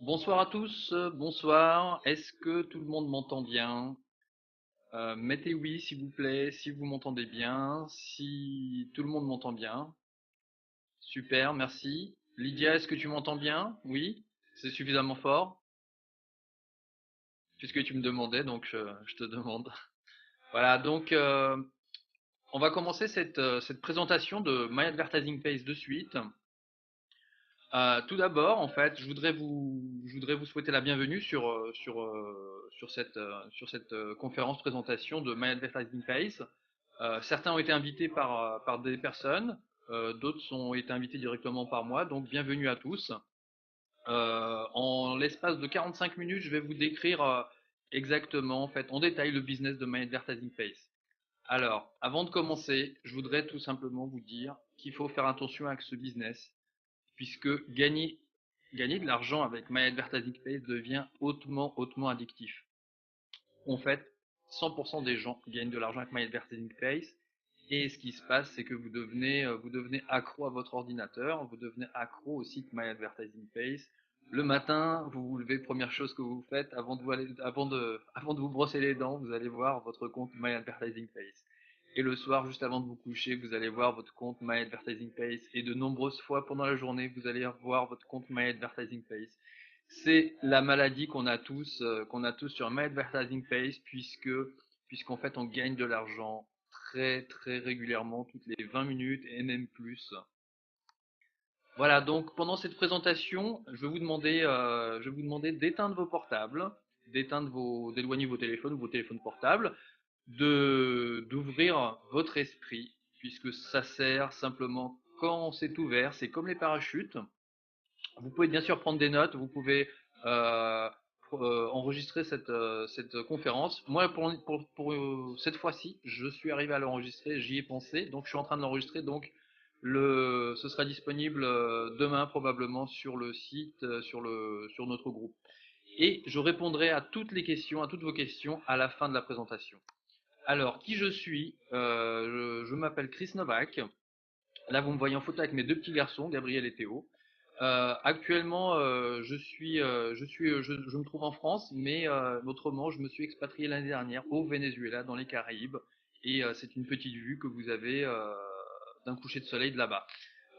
Bonsoir à tous, bonsoir. Est-ce que tout le monde m'entend bien? Mettez oui s'il vous plaît, si vous m'entendez bien, si tout le monde m'entend bien. Super, merci. Lydia, est-ce que tu m'entends bien? Oui? C'est suffisamment fort? Puisque tu me demandais, donc je te demande. Voilà, donc on va commencer cette présentation de My Advertising Page de suite. Tout d'abord, en fait, je voudrais vous souhaiter la bienvenue sur cette conférence présentation de My Advertising Phase. Certains ont été invités par des personnes, d'autres ont été invités directement par moi, donc bienvenue à tous. En l'espace de 45 minutes, je vais vous décrire exactement, en fait, en détail le business de My Advertising Phase. Alors, avant de commencer, je voudrais tout simplement vous dire qu'il faut faire attention avec ce business puisque gagner de l'argent avec My Advertising Page devient hautement addictif. En fait, 100% des gens gagnent de l'argent avec My Advertising Page et ce qui se passe, c'est que vous devenez accro à votre ordinateur, vous devenez accro au site My Advertising Page. Le matin, vous vous levez, première chose que vous faites avant de vous brosser les dents, vous allez voir votre compte My Advertising Page. Et le soir, juste avant de vous coucher, vous allez voir votre compte My Advertising Page. Et de nombreuses fois pendant la journée, vous allez voir votre compte My Advertising Page. C'est la maladie qu'on a tous sur My Advertising Page, puisqu'en fait on gagne de l'argent très très régulièrement, toutes les 20 minutes et même plus. Voilà, donc pendant cette présentation, je vais vous demander d'éteindre vos portables, d'éloigner vos téléphones ou vos téléphones portables, d'ouvrir votre esprit, puisque ça sert simplement quand c'est ouvert, c'est comme les parachutes. Vous pouvez bien sûr prendre des notes, vous pouvez euh, enregistrer cette conférence. Moi, pour cette fois-ci, je suis arrivé à l'enregistrer, j'y ai pensé, donc je suis en train de l'enregistrer. Donc, ce sera disponible demain probablement sur le site, sur notre groupe. Et je répondrai à toutes les questions, à toutes vos questions à la fin de la présentation. Alors, qui je suis? Je m'appelle Chris Novak. Là, vous me voyez en photo avec mes deux petits garçons, Gabriel et Théo. Actuellement, je me trouve en France, mais autrement, je me suis expatrié l'année dernière au Venezuela, dans les Caraïbes, et c'est une petite vue que vous avez d'un coucher de soleil de là-bas.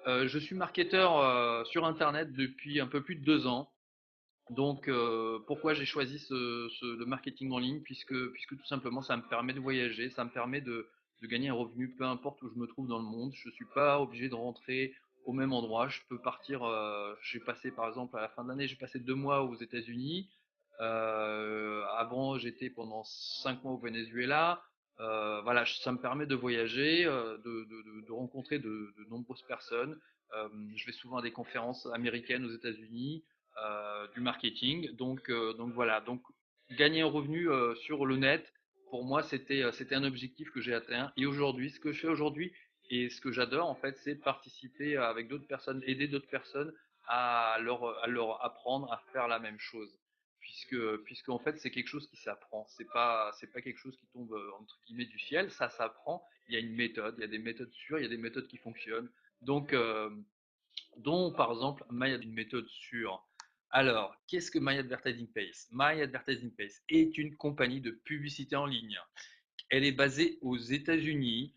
Je suis marketeur sur Internet depuis un peu plus de 2 ans. Donc, pourquoi j'ai choisi le marketing en ligne? Puisque tout simplement, ça me permet de voyager, ça me permet de gagner un revenu, peu importe où je me trouve dans le monde. Je ne suis pas obligé de rentrer au même endroit. Je peux partir. J'ai passé, par exemple, à la fin de l'année, j'ai passé 2 mois aux États-Unis. Avant, j'étais pendant 5 mois au Venezuela. Voilà, ça me permet de voyager, de rencontrer de nombreuses personnes. Je vais souvent à des conférences américaines aux États-Unis, du marketing. Donc voilà, donc gagner un revenu sur le net, pour moi, c'était un objectif que j'ai atteint. Et aujourd'hui, ce que je fais aujourd'hui et ce que j'adore en fait, c'est participer avec d'autres personnes, aider d'autres personnes à leur apprendre à faire la même chose. Puisque en fait, c'est quelque chose qui s'apprend. C'est pas quelque chose qui tombe entre guillemets du ciel. Ça s'apprend. Il y a une méthode, il y a des méthodes sûres, il y a des méthodes qui fonctionnent. Donc, dont par exemple My une méthode sûre. Alors, qu'est-ce que My Advertising Pace? My Advertising Pace est une compagnie de publicité en ligne. Elle est basée aux États-Unis.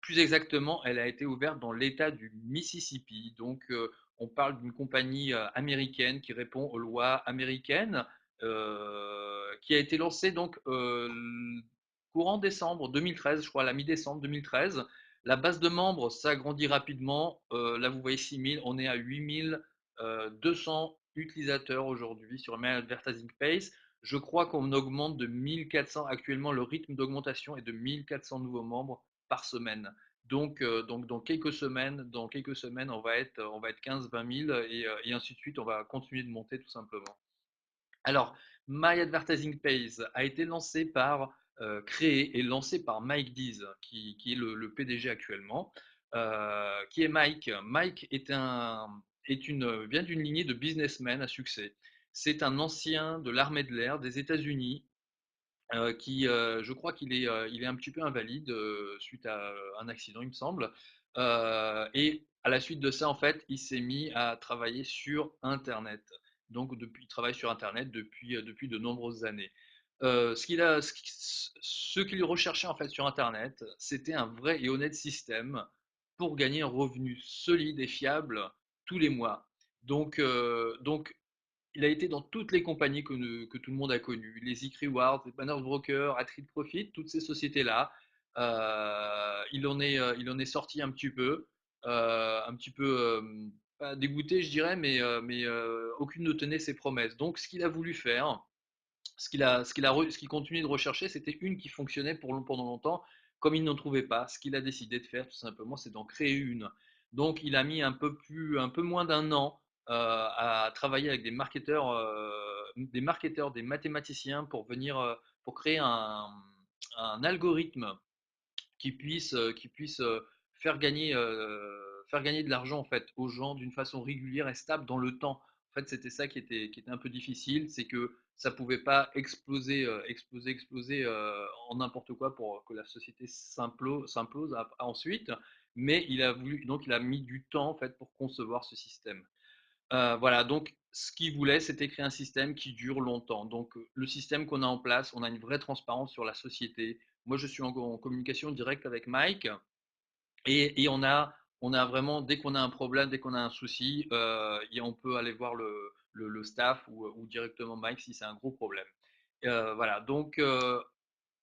Plus exactement, elle a été ouverte dans l'État du Mississippi. Donc, on parle d'une compagnie américaine qui répond aux lois américaines, qui a été lancée donc courant décembre 2013, je crois, à la mi-décembre 2013. La base de membres s'agrandit rapidement. Là, vous voyez 6000, on est à 8200 utilisateurs aujourd'hui sur My Advertising Pace. Je crois qu'on augmente de 1400. Actuellement, le rythme d'augmentation est de 1400 nouveaux membres par semaine. Donc dans quelques semaines, on va être 15-20 000 et ainsi de suite. On va continuer de monter tout simplement. Alors, My Advertising Pays a été créé et lancé par Mike Dees, qui est le PDG actuellement. Qui est Mike? Mike vient d'une lignée de businessmen à succès. C'est un ancien de l'armée de l'air des États-Unis je crois qu'il est un petit peu invalide suite à un accident, il me semble. Et à la suite de ça, en fait, il s'est mis à travailler sur Internet. Donc depuis, il travaille sur Internet depuis de nombreuses années. Ce qu'il recherchait en fait sur Internet, c'était un vrai et honnête système pour gagner un revenu solide et fiable tous les mois. Donc il a été dans toutes les compagnies que tout le monde a connues, les eRewards, les Banner Brokers, Trade Profit, toutes ces sociétés-là. Il en est sorti un petit peu pas dégoûté, je dirais, mais aucune ne tenait ses promesses. Donc, ce qu'il a voulu faire, ce qu'il continue de rechercher, c'était une qui fonctionnait pendant longtemps. Comme il n'en trouvait pas, ce qu'il a décidé de faire, tout simplement, c'est d'en créer une. Donc, il a mis un peu moins d'un an à travailler avec des marketeurs, des mathématiciens pour créer un algorithme qui puisse faire gagner de l'argent en fait aux gens d'une façon régulière et stable dans le temps. En fait, c'était ça qui était un peu difficile, c'est que ça pouvait pas exploser en n'importe quoi pour que la société s'implose ensuite. Mais il a mis du temps en fait pour concevoir ce système. Voilà, donc ce qu'il voulait, c'était créer un système qui dure longtemps. Donc le système qu'on a en place, on a une vraie transparence sur la société. Moi, je suis en communication directe avec Mike et on a vraiment, dès qu'on a un problème, dès qu'on a un souci, on peut aller voir le staff ou directement Mike si c'est un gros problème. Voilà, donc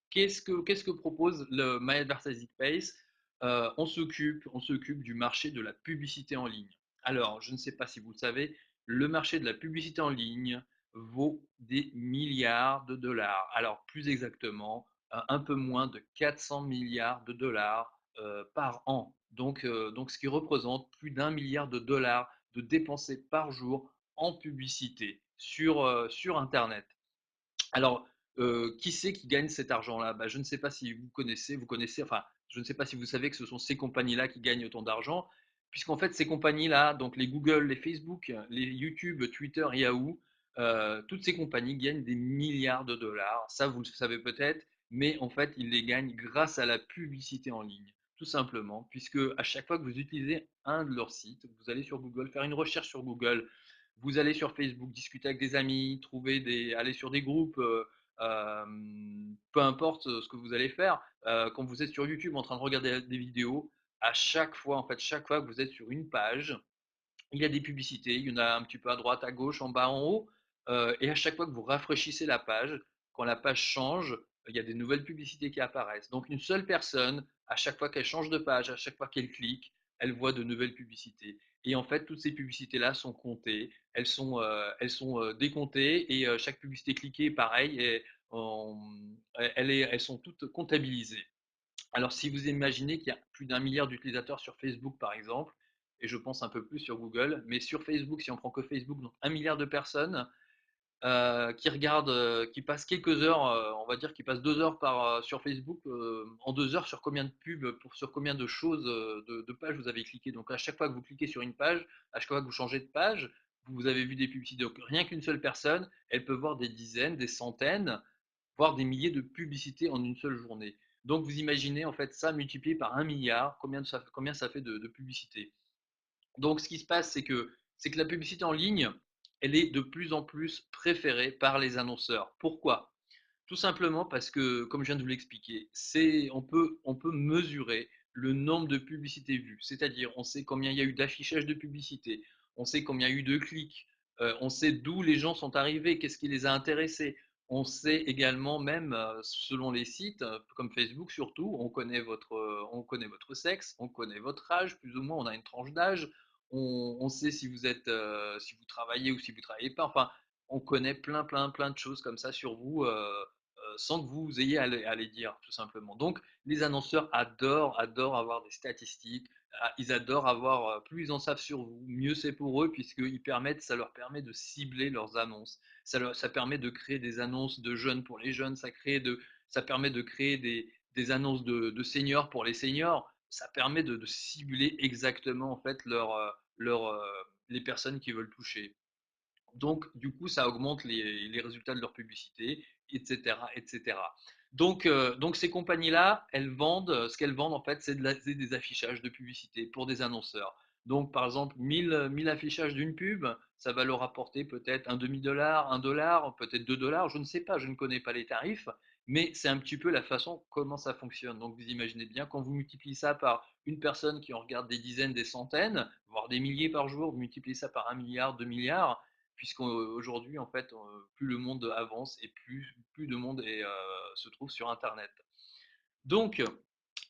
qu'est-ce que propose le My Advertising Space? On s'occupe du marché de la publicité en ligne. Alors, je ne sais pas si vous le savez, le marché de la publicité en ligne vaut des milliards de dollars. Alors, plus exactement, un peu moins de 400 milliards de dollars par an. Donc, ce qui représente plus d'1 milliard de dollars de dépensés par jour en publicité sur Internet. Alors, qui c'est qui gagne cet argent-là? Bah, je ne sais pas si vous connaissez, enfin, je ne sais pas si vous savez que ce sont ces compagnies-là qui gagnent autant d'argent, puisqu'en fait, ces compagnies-là, donc les Google, les Facebook, les YouTube, Twitter, Yahoo, toutes ces compagnies gagnent des milliards de dollars. Ça, vous le savez peut-être, mais en fait, ils les gagnent grâce à la publicité en ligne, tout simplement, puisque à chaque fois que vous utilisez un de leurs sites, vous allez sur Google, faire une recherche sur Google, vous allez sur Facebook, discuter avec des amis, aller sur des groupes, euh, peu importe ce que vous allez faire. Quand vous êtes sur YouTube en train de regarder des vidéos, à chaque fois, en fait, chaque fois que vous êtes sur une page, il y a des publicités, il y en a un petit peu à droite, à gauche, en bas, en haut. Et à chaque fois que vous rafraîchissez la page, quand la page change, il y a des nouvelles publicités qui apparaissent. Donc une seule personne, à chaque fois qu'elle change de page, à chaque fois qu'elle clique, elle voit de nouvelles publicités. Et en fait, toutes ces publicités-là sont comptées, elles sont décomptées, et chaque publicité cliquée, pareil, elles sont toutes comptabilisées. Alors, si vous imaginez qu'il y a plus d'1 milliard d'utilisateurs sur Facebook, par exemple, et je pense un peu plus sur Google, mais sur Facebook, si on prend que Facebook, donc 1 milliard de personnes qui regardent, qui passent quelques heures, on va dire, qui passent 2 heures sur Facebook, en 2 heures, sur combien de pubs, sur combien de choses, de pages vous avez cliqué. Donc, à chaque fois que vous cliquez sur une page, à chaque fois que vous changez de page, vous avez vu des publicités. Donc, rien qu'une seule personne, elle peut voir des dizaines, des centaines, voire des milliers de publicités en une seule journée. Donc vous imaginez en fait ça multiplié par 1 milliard, combien ça fait de publicité. Donc ce qui se passe, c'est que la publicité en ligne, elle est de plus en plus préférée par les annonceurs. Pourquoi? Tout simplement parce que, comme je viens de vous l'expliquer, on peut mesurer le nombre de publicités vues. C'est-à-dire, on sait combien il y a eu d'affichage de publicité, on sait combien il y a eu de clics, on sait d'où les gens sont arrivés, qu'est-ce qui les a intéressés. On sait également, même selon les sites, comme Facebook surtout, on connaît votre sexe, on connaît votre âge, plus ou moins, on a une tranche d'âge, on sait si vous travaillez ou si vous ne travaillez pas. Enfin, on connaît plein, plein, plein de choses comme ça sur vous, sans que vous ayez à les dire, tout simplement. Donc, les annonceurs adorent avoir des statistiques. Ils adorent avoir, plus ils en savent sur vous, mieux c'est pour eux, ça leur permet de cibler leurs annonces. Ça permet de créer des annonces de jeunes pour les jeunes. Ça permet de créer des annonces de seniors pour les seniors. Ça permet de cibler exactement en fait les personnes qui veulent toucher. Donc, du coup, ça augmente les résultats de leur publicité, etc., etc. Donc ces compagnies-là, ce qu'elles vendent, en fait, c'est des affichages de publicité pour des annonceurs. Donc, par exemple, 1000 affichages d'une pub, ça va leur rapporter peut-être un demi-dollar, un dollar, peut-être 2 dollars, je ne sais pas, je ne connais pas les tarifs, mais c'est un petit peu la façon comment ça fonctionne. Donc, vous imaginez bien, quand vous multipliez ça par une personne qui en regarde des dizaines, des centaines, voire des milliers par jour, vous multipliez ça par 1 milliard, 2 milliards, puisqu'aujourd'hui, en fait, plus le monde avance et plus de monde se trouve sur Internet. Donc,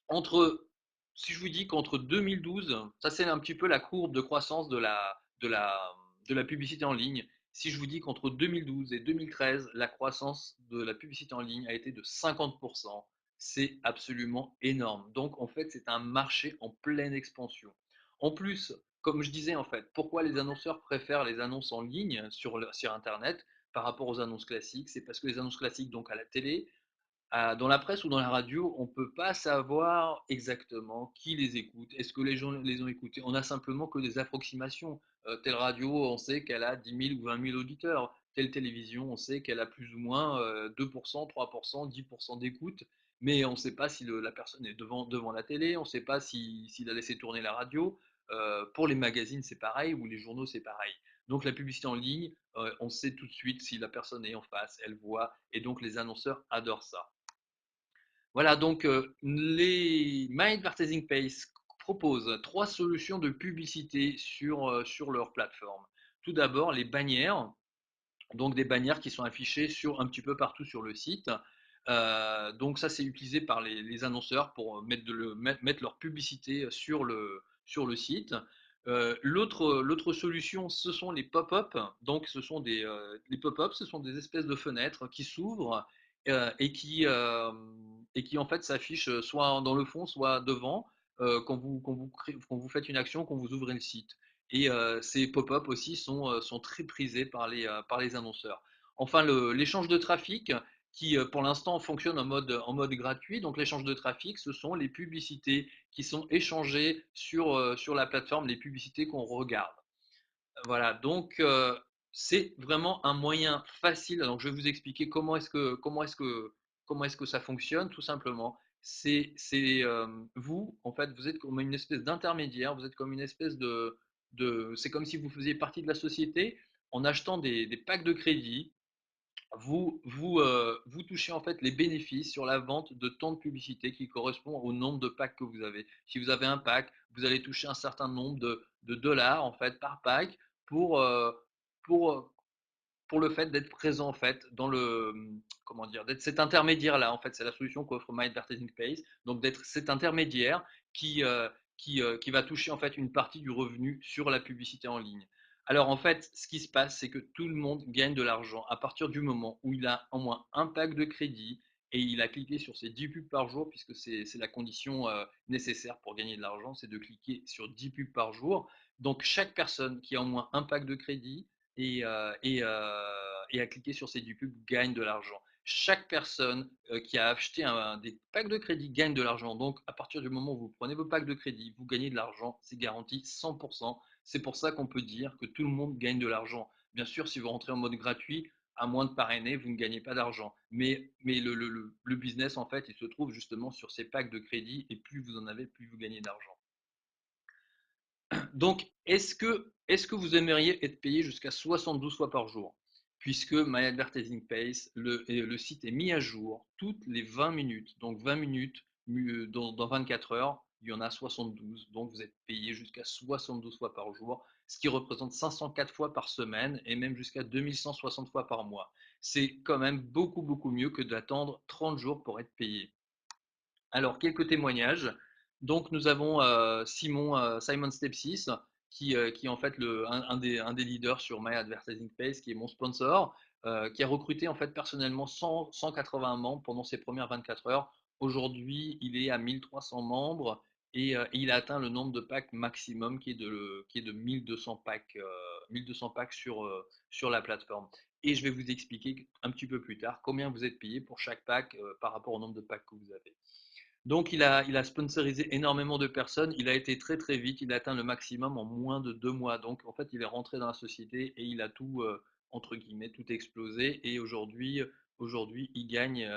entre, si je vous dis qu'entre 2012, ça c'est un petit peu la courbe de croissance de la publicité en ligne. Si je vous dis qu'entre 2012 et 2013, la croissance de la publicité en ligne a été de 50%, c'est absolument énorme. Donc en fait, c'est un marché en pleine expansion. En plus, comme je disais en fait, pourquoi les annonceurs préfèrent les annonces en ligne sur Internet par rapport aux annonces classiques? C'est parce que les annonces classiques, donc à la télé, dans la presse ou dans la radio, on ne peut pas savoir exactement qui les écoute. Est-ce que les gens les ont écoutés? On a simplement que des approximations. Telle radio, on sait qu'elle a 10 000 ou 20 000 auditeurs. Telle télévision, on sait qu'elle a plus ou moins 2%, 3%, 10% d'écoute. Mais on ne sait pas si la personne est devant la télé, on ne sait pas s'il a laissé tourner la radio. Pour les magazines, c'est pareil, ou les journaux, c'est pareil. Donc la publicité en ligne, on sait tout de suite si la personne est en face, elle voit, et donc les annonceurs adorent ça. Voilà, donc les My Advertising Pace proposent trois solutions de publicité sur leur plateforme. Tout d'abord, les bannières, donc des bannières qui sont affichées un petit peu partout sur le site. Donc ça, c'est utilisé par les annonceurs pour mettre leur publicité sur le site. L'autre solution, ce sont les pop-up. Donc les pop-up, ce sont des espèces de fenêtres qui s'ouvrent et qui en fait s'affichent soit dans le fond, soit devant quand vous faites une action, quand vous ouvrez le site. Et ces pop-up aussi sont très prisés par les annonceurs. Enfin, l'échange de trafic, qui pour l'instant fonctionne en mode gratuit. Donc l'échange de trafic, ce sont les publicités qui sont échangées sur la plateforme, les publicités qu'on regarde. Voilà, donc c'est vraiment un moyen facile. Donc je vais vous expliquer comment est-ce que ça fonctionne, tout simplement. Vous, en fait, vous êtes comme une espèce d'intermédiaire, vous êtes comme une espèce c'est comme si vous faisiez partie de la société en achetant des packs de crédit. Vous touchez en fait les bénéfices sur la vente de temps de publicité qui correspond au nombre de packs que vous avez. Si vous avez un pack, vous allez toucher un certain nombre de dollars en fait par pack pour, euh, pour, euh, pour le fait d'être présent en fait dans comment dire, d'être cet intermédiaire là en fait, c'est la solution qu'offre My Advertising Pays, donc d'être cet intermédiaire qui va toucher en fait une partie du revenu sur la publicité en ligne. Alors en fait, ce qui se passe, c'est que tout le monde gagne de l'argent à partir du moment où il a au moins un pack de crédit et il a cliqué sur ces 10 pubs par jour, puisque c'est la condition nécessaire pour gagner de l'argent, c'est de cliquer sur 10 pubs par jour. Donc chaque personne qui a au moins un pack de crédit et à cliquer sur ces du pub gagne de l'argent. Chaque personne qui a acheté des packs de crédit gagne de l'argent. Donc, à partir du moment où vous prenez vos packs de crédit, vous gagnez de l'argent, c'est garanti 100%. C'est pour ça qu'on peut dire que tout le monde gagne de l'argent. Bien sûr, si vous rentrez en mode gratuit, à moins de parrainer, vous ne gagnez pas d'argent. Mais le business, en fait, il se trouve justement sur ces packs de crédit et plus vous en avez, plus vous gagnez d'argent. Donc, est-ce que vous aimeriez être payé jusqu'à 72 fois par jour? Puisque My Advertising Pays, le site est mis à jour toutes les 20 minutes. Donc 20 minutes dans 24 heures, il y en a 72. Donc vous êtes payé jusqu'à 72 fois par jour, ce qui représente 504 fois par semaine et même jusqu'à 2160 fois par mois. C'est quand même beaucoup, beaucoup mieux que d'attendre 30 jours pour être payé. Alors, quelques témoignages. Donc, nous avons Simon Stepsis, qui est en fait un des leaders sur My Advertising Pays, qui est mon sponsor, qui a recruté en fait personnellement 180 membres pendant ses premières 24 heures. Aujourd'hui, il est à 1300 membres et il a atteint le nombre de packs maximum qui est de 1200 packs, 1200 packs sur la plateforme. Et je vais vous expliquer un petit peu plus tard combien vous êtes payé pour chaque pack par rapport au nombre de packs que vous avez. Donc il a sponsorisé énormément de personnes, il a été très très vite, il a atteint le maximum en moins de 2 mois. Donc en fait il est rentré dans la société et il a tout, entre guillemets, tout explosé. Et aujourd'hui il gagne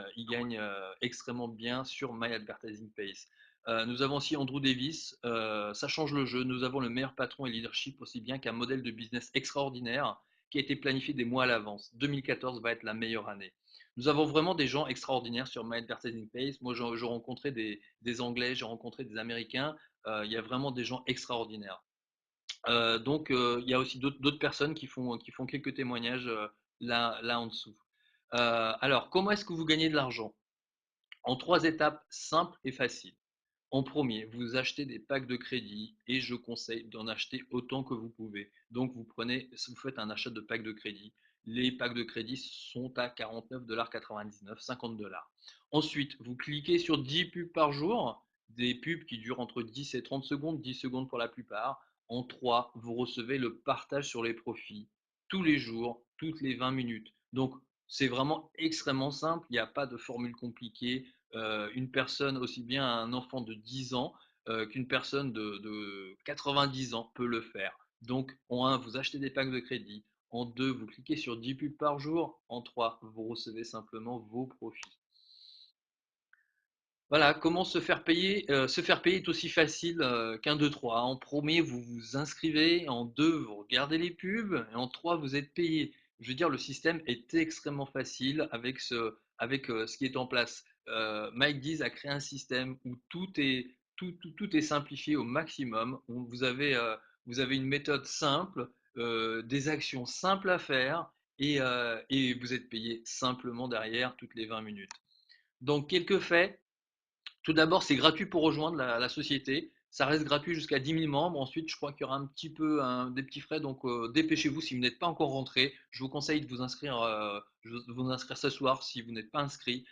extrêmement bien sur My Advertising Pays. Nous avons aussi Andrew Davis, ça change le jeu. Nous avons le meilleur patron et leadership aussi bien qu'un modèle de business extraordinaire qui a été planifié des mois à l'avance. 2014 va être la meilleure année. Nous avons vraiment des gens extraordinaires sur My Advertising Place. Moi, j'ai rencontré des Anglais, j'ai rencontré des Américains. Il y a vraiment des gens extraordinaires. Il y a aussi d'autres personnes qui font quelques témoignages là en dessous. Alors, comment est-ce que vous gagnez de l'argent? En trois étapes simples et faciles. En premier, vous achetez des packs de crédit et je conseille d'en acheter autant que vous pouvez. Donc vous faites un achat de packs de crédit. Les packs de crédit sont à 49,99 $, 50 $. Ensuite, vous cliquez sur 10 pubs par jour, des pubs qui durent entre 10 et 30 secondes, 10 secondes pour la plupart. En 3, vous recevez le partage sur les profits tous les jours, toutes les 20 minutes. Donc c'est vraiment extrêmement simple, il n'y a pas de formule compliquée. Une personne, aussi bien un enfant de 10 ans qu'une personne de 90 ans peut le faire. Donc, en un, vous achetez des packs de crédit. En deux, vous cliquez sur 10 pubs par jour. En trois, vous recevez simplement vos profits. Voilà, comment se faire payer. Se faire payer est aussi facile qu'un 2-3. En premier, vous vous inscrivez. En deux, vous regardez les pubs. Et en trois, vous êtes payé. Je veux dire, le système est extrêmement facile avec ce qui est en place. Mike Dees a créé un système où tout est simplifié au maximum. Vous avez une méthode simple, des actions simples à faire et vous êtes payé simplement derrière toutes les 20 minutes. Donc, quelques faits. Tout d'abord, c'est gratuit pour rejoindre la société. Ça reste gratuit jusqu'à 10 000 membres. Ensuite, je crois qu'il y aura un petit peu des petits frais. Donc, dépêchez-vous si vous n'êtes pas encore rentré. Je vous conseille de vous inscrire ce soir si vous n'êtes pas inscrit.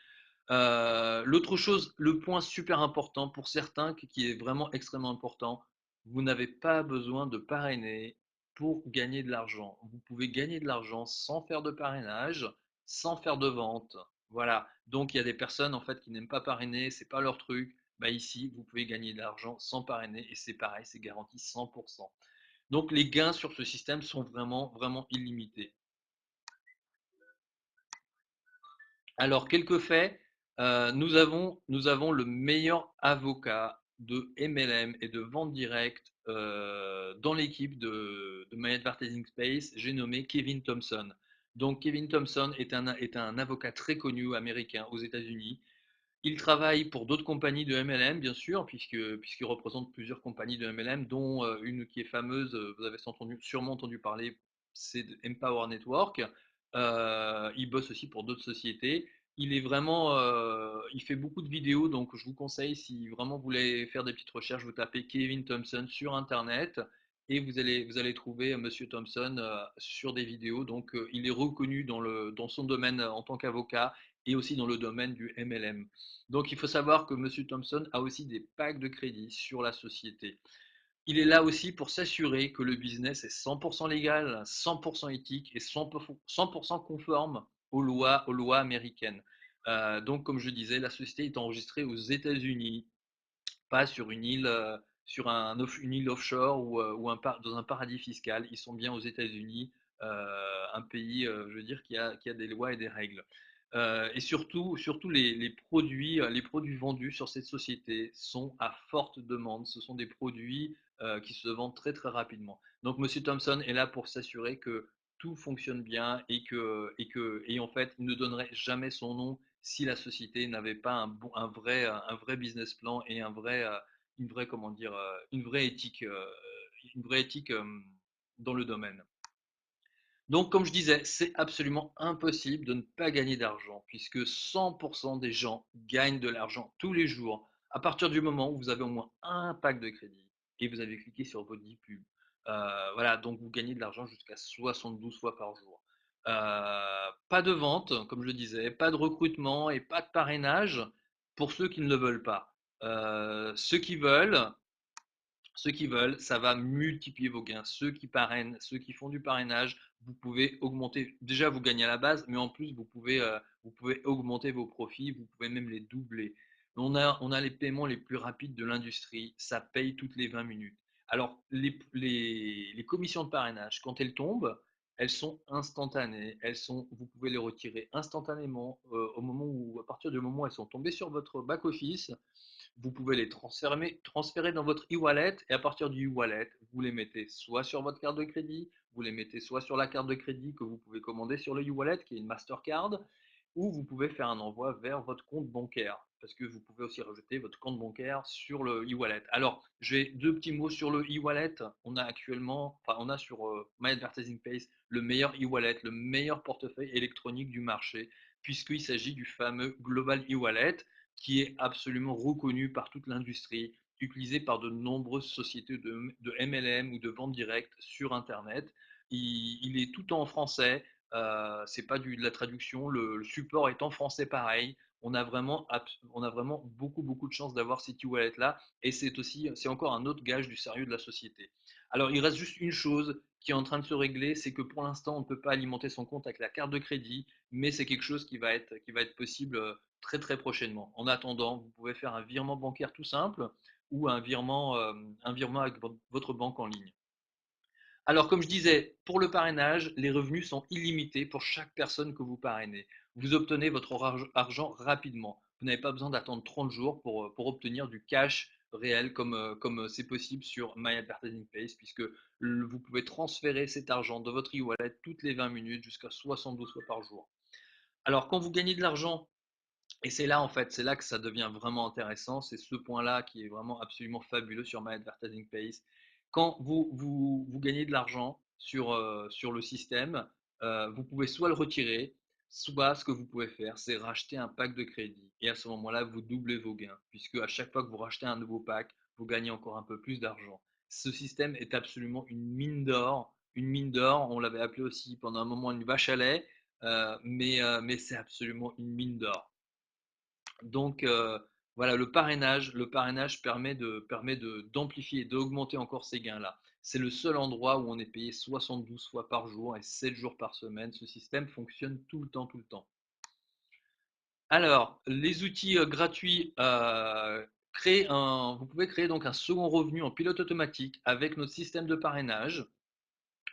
L'autre chose, le point super important pour certains, qui est vraiment extrêmement important, vous n'avez pas besoin de parrainer pour gagner de l'argent. Vous pouvez gagner de l'argent sans faire de parrainage, sans faire de vente. Voilà. Donc il y a des personnes en fait qui n'aiment pas parrainer, c'est pas leur truc. Bah ici, vous pouvez gagner de l'argent sans parrainer et c'est pareil, c'est garanti 100%. Donc les gains sur ce système sont vraiment vraiment illimités. Alors, quelques faits. Nous avons le meilleur avocat de MLM et de vente directe dans l'équipe de My Advertising Space. J'ai nommé Kevin Thompson. Donc, Kevin Thompson est un avocat très connu américain aux États-Unis. Il travaille pour d'autres compagnies de MLM, bien sûr, puisqu'il représente plusieurs compagnies de MLM, dont une qui est fameuse, vous avez sûrement entendu parler, c'est Empower Network. Il bosse aussi pour d'autres sociétés. Il fait beaucoup de vidéos, donc je vous conseille, si vraiment vous voulez faire des petites recherches, vous tapez Kevin Thompson sur Internet et vous allez trouver Monsieur Thompson sur des vidéos. Donc, il est reconnu dans son domaine en tant qu'avocat et aussi dans le domaine du MLM. Donc il faut savoir que Monsieur Thompson a aussi des packs de crédit sur la société. Il est là aussi pour s'assurer que le business est 100% légal, 100% éthique et 100% conforme aux lois américaines. Donc comme je disais, la société est enregistrée aux États-Unis, pas sur une île, une île offshore dans un paradis fiscal. Ils sont bien aux États-Unis, un pays, je veux dire, qui a des lois et des règles. Et surtout les produits vendus sur cette société sont à forte demande. Ce sont des produits qui se vendent très très rapidement. Donc Monsieur Thompson est là pour s'assurer que tout fonctionne bien et en fait, il ne donnerait jamais son nom si la société n'avait pas un vrai business plan et une vraie, comment dire, une vraie éthique dans le domaine. Donc, comme je disais, c'est absolument impossible de ne pas gagner d'argent, puisque 100% des gens gagnent de l'argent tous les jours, à partir du moment où vous avez au moins un pack de crédit et vous avez cliqué sur vos 10 pubs. Voilà, donc vous gagnez de l'argent jusqu'à 72 fois par jour. Pas de vente, comme je le disais, pas de recrutement et pas de parrainage pour ceux qui ne le veulent pas. Ceux qui veulent, ça va multiplier vos gains. Ceux qui parrainent, ceux qui font du parrainage, vous pouvez augmenter. Déjà, vous gagnez à la base, mais en plus, vous pouvez augmenter vos profits, vous pouvez même les doubler. On a les paiements les plus rapides de l'industrie. Ça paye toutes les 20 minutes. Alors, les commissions de parrainage, quand elles tombent, elles sont instantanées. Vous pouvez les retirer instantanément à partir du moment où elles sont tombées sur votre back-office. Vous pouvez les transférer dans votre e-wallet et à partir du e-wallet, vous les mettez soit sur votre carte de crédit, vous les mettez soit sur la carte de crédit que vous pouvez commander sur le e-wallet qui est une Mastercard, ou vous pouvez faire un envoi vers votre compte bancaire parce que vous pouvez aussi rajouter votre compte bancaire sur le e-wallet. Alors, j'ai deux petits mots sur le e-wallet. On a actuellement, enfin, on a sur My Advertising Pace le meilleur e-wallet, le meilleur portefeuille électronique du marché, puisqu'il s'agit du fameux Global e-wallet qui est absolument reconnu par toute l'industrie, utilisé par de nombreuses sociétés de MLM ou de vente directe sur Internet. Il est tout en français, c'est pas de la traduction, le support est en français pareil. On a vraiment beaucoup de chance d'avoir cette wallet là, et c'est encore un autre gage du sérieux de la société. Alors il reste juste une chose qui est en train de se régler, c'est que pour l'instant on ne peut pas alimenter son compte avec la carte de crédit, mais c'est quelque chose qui va être possible très prochainement. En attendant, vous pouvez faire un virement bancaire tout simple ou un virement avec votre banque en ligne. Alors, comme je disais, pour le parrainage, les revenus sont illimités pour chaque personne que vous parrainez. Vous obtenez votre argent rapidement. Vous n'avez pas besoin d'attendre 30 jours pour obtenir du cash réel comme c'est possible sur My Advertising Pace, puisque vous pouvez transférer cet argent de votre e-wallet toutes les 20 minutes jusqu'à 72 fois par jour. Alors, quand vous gagnez de l'argent, et c'est là, en fait, c'est là que ça devient vraiment intéressant. C'est ce point-là qui est vraiment absolument fabuleux sur My Advertising Pace. Quand vous gagnez de l'argent sur le système, vous pouvez soit le retirer, soit ce que vous pouvez faire, c'est racheter un pack de crédit. Et à ce moment-là, vous doublez vos gains, puisque à chaque fois que vous rachetez un nouveau pack, vous gagnez encore un peu plus d'argent. Ce système est absolument une mine d'or. Une mine d'or, on l'avait appelé aussi pendant un moment une vache à lait, mais c'est absolument une mine d'or. Donc voilà, le parrainage d'amplifier et d'augmenter encore ces gains-là. C'est le seul endroit où on est payé 72 fois par jour et 7 jours par semaine. Ce système fonctionne tout le temps, tout le temps. Alors, les outils gratuits, vous pouvez créer donc un second revenu en pilote automatique avec notre système de parrainage.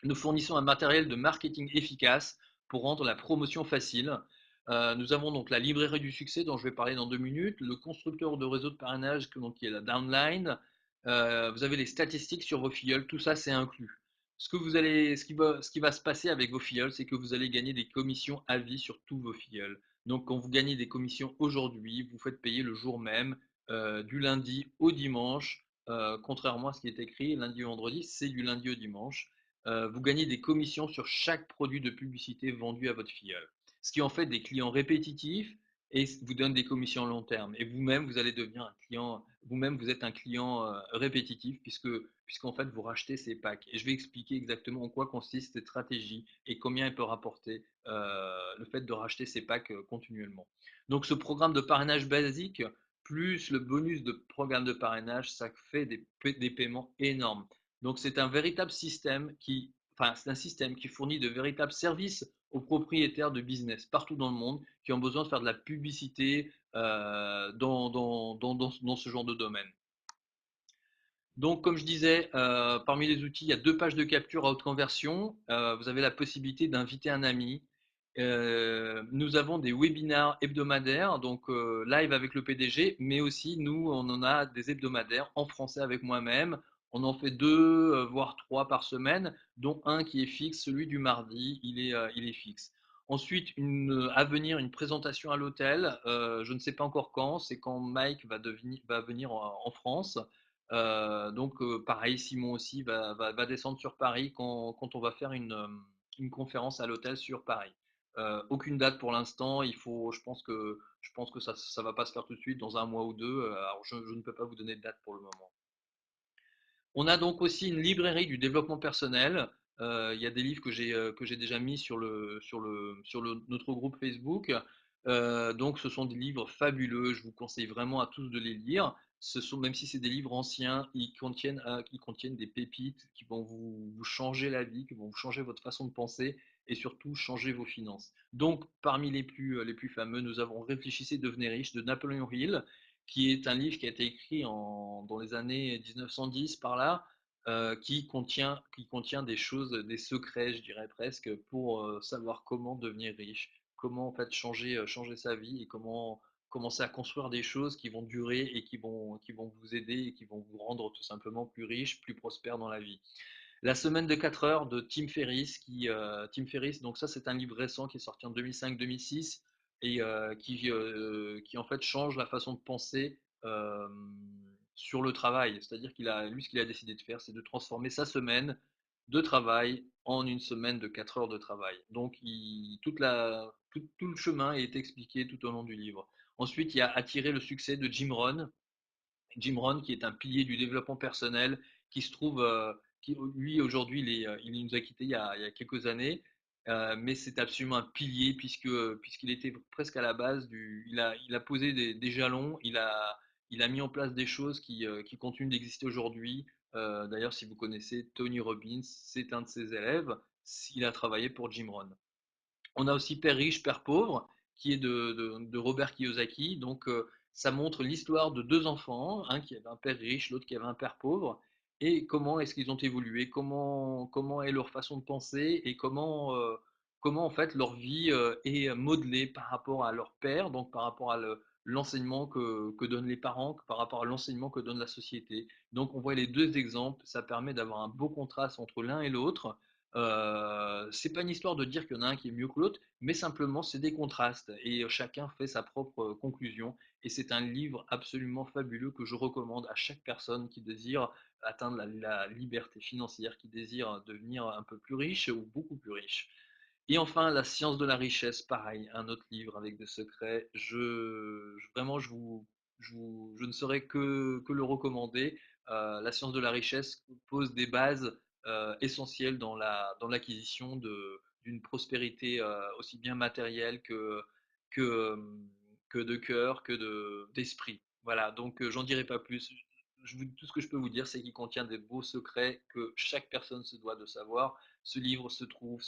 Nous fournissons un matériel de marketing efficace pour rendre la promotion facile. Nous avons donc la librairie du succès dont je vais parler dans 2 minutes, le constructeur de réseau de parrainage qui est la Downline. Vous avez les statistiques sur vos filleuls, tout ça c'est inclus. Ce qui va se passer avec vos filleuls, c'est que vous allez gagner des commissions à vie sur tous vos filleuls. Donc quand vous gagnez des commissions aujourd'hui, vous faites payer le jour même, du lundi au dimanche. Contrairement à ce qui est écrit lundi au vendredi, c'est du lundi au dimanche. Vous gagnez des commissions sur chaque produit de publicité vendu à votre filleul. Ce qui en fait des clients répétitifs et vous donne des commissions à long terme. Et vous-même, vous allez devenir un client, vous-même, vous êtes un client répétitif puisqu'en fait, vous rachetez ces packs. Et je vais expliquer exactement en quoi consiste cette stratégie et combien elle peut rapporter le fait de racheter ces packs continuellement. Donc, ce programme de parrainage basique, plus le bonus de programme de parrainage, ça fait des paiements énormes. Donc c'est un véritable système c'est un système qui fournit de véritables services aux propriétaires de business partout dans le monde qui ont besoin de faire de la publicité dans ce genre de domaine. Donc, comme je disais, parmi les outils, il y a 2 pages de capture à haute conversion. Vous avez la possibilité d'inviter un ami. Nous avons des webinaires hebdomadaires, donc live avec le PDG, mais aussi nous, on en a des hebdomadaires en français avec moi-même. On en fait 2, voire 3 par semaine, dont un qui est fixe, celui du mardi, il est fixe. Ensuite, à venir, une présentation à l'hôtel. Je ne sais pas encore quand, c'est quand Mike va venir en France. Donc pareil, Simon aussi va descendre sur Paris quand on va faire une conférence à l'hôtel sur Paris. Aucune date pour l'instant. Je pense que ça va pas se faire tout de suite, dans un mois ou deux. Alors je ne peux pas vous donner de date pour le moment. On a donc aussi une librairie du développement personnel. Il y a des livres que j'ai déjà mis notre groupe Facebook. Donc, ce sont des livres fabuleux. Je vous conseille vraiment à tous de les lire. Même si c'est des livres anciens, ils contiennent des pépites qui vont vous changer la vie, qui vont vous changer votre façon de penser et surtout changer vos finances. Donc, parmi les plus fameux, nous avons Réfléchissez, devenez riche de Napoléon Hill, qui est un livre qui a été écrit dans les années 1910 par là, qui contient des choses, des secrets, je dirais presque, pour savoir comment devenir riche, comment en fait changer sa vie et commencer à construire des choses qui vont durer et qui vont vous aider et qui vont vous rendre tout simplement plus riche, plus prospère dans la vie. La semaine de 4 heures de Tim Ferriss, Tim Ferriss, donc ça c'est un livre récent qui est sorti en 2005-2006 et qui en fait change la façon de penser sur le travail. C'est-à-dire lui ce qu'il a décidé de faire, c'est de transformer sa semaine de travail en une semaine de 4 heures de travail. Donc tout le chemin est expliqué tout au long du livre. Ensuite, il y a Attirer le succès de Jim Rohn, Jim Rohn, qui est un pilier du développement personnel, qui se trouve, qui, lui aujourd'hui, il nous a quittés il y a quelques années, mais c'est absolument un pilier puisqu'il était presque à la base il a posé des jalons, il a mis en place des choses qui continuent d'exister aujourd'hui. D'ailleurs, si vous connaissez Tony Robbins, c'est un de ses élèves. Il a travaillé pour Jim Rohn. On a aussi Père riche, Père pauvre, qui est de Robert Kiyosaki. Donc, ça montre l'histoire de deux enfants, un qui avait un père riche, l'autre qui avait un père pauvre, et comment est-ce qu'ils ont évolué, comment est leur façon de penser, et comment en fait leur vie est modelée par rapport à leur père, donc par rapport à l'enseignement que donnent les parents, par rapport à l'enseignement que donne la société. Donc, on voit les deux exemples, ça permet d'avoir un beau contraste entre l'un et l'autre. C'est pas une histoire de dire qu'il y en a un qui est mieux que l'autre, mais simplement c'est des contrastes et chacun fait sa propre conclusion. Et c'est un livre absolument fabuleux que je recommande à chaque personne qui désire atteindre la liberté financière, qui désire devenir un peu plus riche ou beaucoup plus riche. Et enfin, La science de la richesse, pareil, un autre livre avec des secrets. Vraiment, je ne saurais que le recommander. La science de la richesse pose des bases essentielles dans l'acquisition d'une prospérité aussi bien matérielle que, euh, que de cœur, d'esprit. Voilà, donc j'en dirai pas plus. Tout ce que je peux vous dire, c'est qu'il contient des beaux secrets que chaque personne se doit de savoir. Ce livre se trouve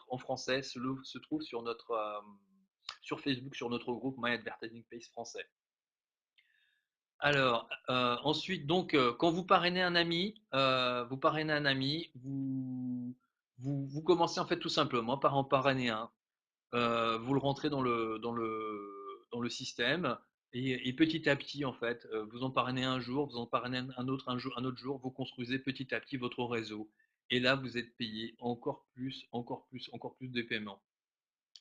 en français, se trouve sur Facebook, sur notre groupe My Advertising Pace français. Alors, ensuite, donc, quand vous parrainez un ami, vous commencez en fait tout simplement par en parrainer un. Vous le rentrez dans le système et petit à petit, en fait, vous en parrainez un jour, vous en parrainez un autre jour, vous construisez petit à petit votre réseau. Et là, vous êtes payé encore plus, encore plus, encore plus de paiements.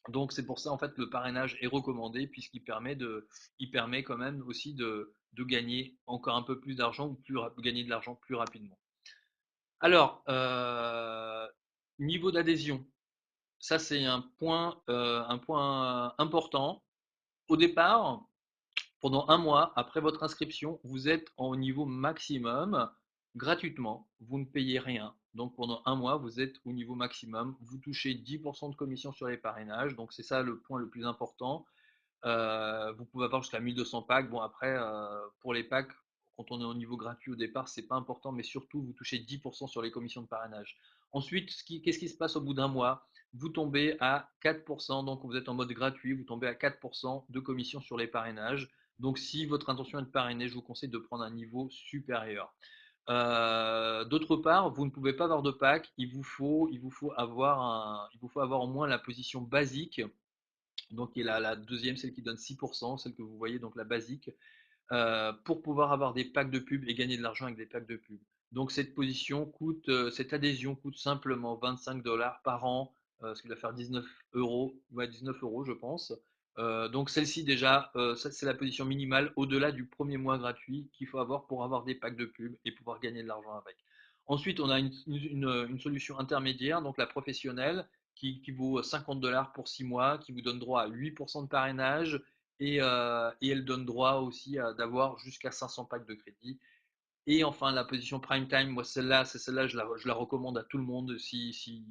Donc c'est pour ça en fait que le parrainage est recommandé puisqu'il il permet quand même aussi de gagner encore un peu plus d'argent ou gagner de l'argent plus rapidement. Alors, niveau d'adhésion, ça c'est un point important. Au départ, pendant un mois après votre inscription, vous êtes en niveau maximum gratuitement. Vous ne payez rien. Donc pendant un mois, vous êtes au niveau maximum. Vous touchez 10% de commission sur les parrainages. Donc c'est ça le point le plus important. Vous pouvez avoir jusqu'à 1200 packs. Bon, après, pour les packs, quand on est au niveau gratuit au départ, c'est pas important, mais surtout, vous touchez 10% sur les commissions de parrainage. Ensuite, qu'est-ce qui se passe au bout d'un mois? Vous tombez à 4%, donc vous êtes en mode gratuit, vous tombez à 4% de commission sur les parrainages. Donc, si votre intention est de parrainer, je vous conseille de prendre un niveau supérieur. D'autre part, vous ne pouvez pas avoir de pack, il vous faut avoir au moins la position basique, donc qui est la deuxième, celle qui donne 6%, celle que vous voyez, donc la basique, pour pouvoir avoir des packs de pub et gagner de l'argent avec des packs de pub. Donc cette adhésion coûte simplement 25 dollars par an, ce qui va faire 19 euros, ouais, 19 euros je pense. Donc celle-ci déjà, c'est la position minimale au-delà du premier mois gratuit qu'il faut avoir pour avoir des packs de pub et pouvoir gagner de l'argent avec. Ensuite, on a une solution intermédiaire, donc la professionnelle, qui vaut 50 dollars pour 6 mois, qui vous donne droit à 8% de parrainage, et elle donne droit aussi d'avoir jusqu'à 500 packs de crédit. Et enfin, la position prime time, moi celle-là, je la recommande à tout le monde,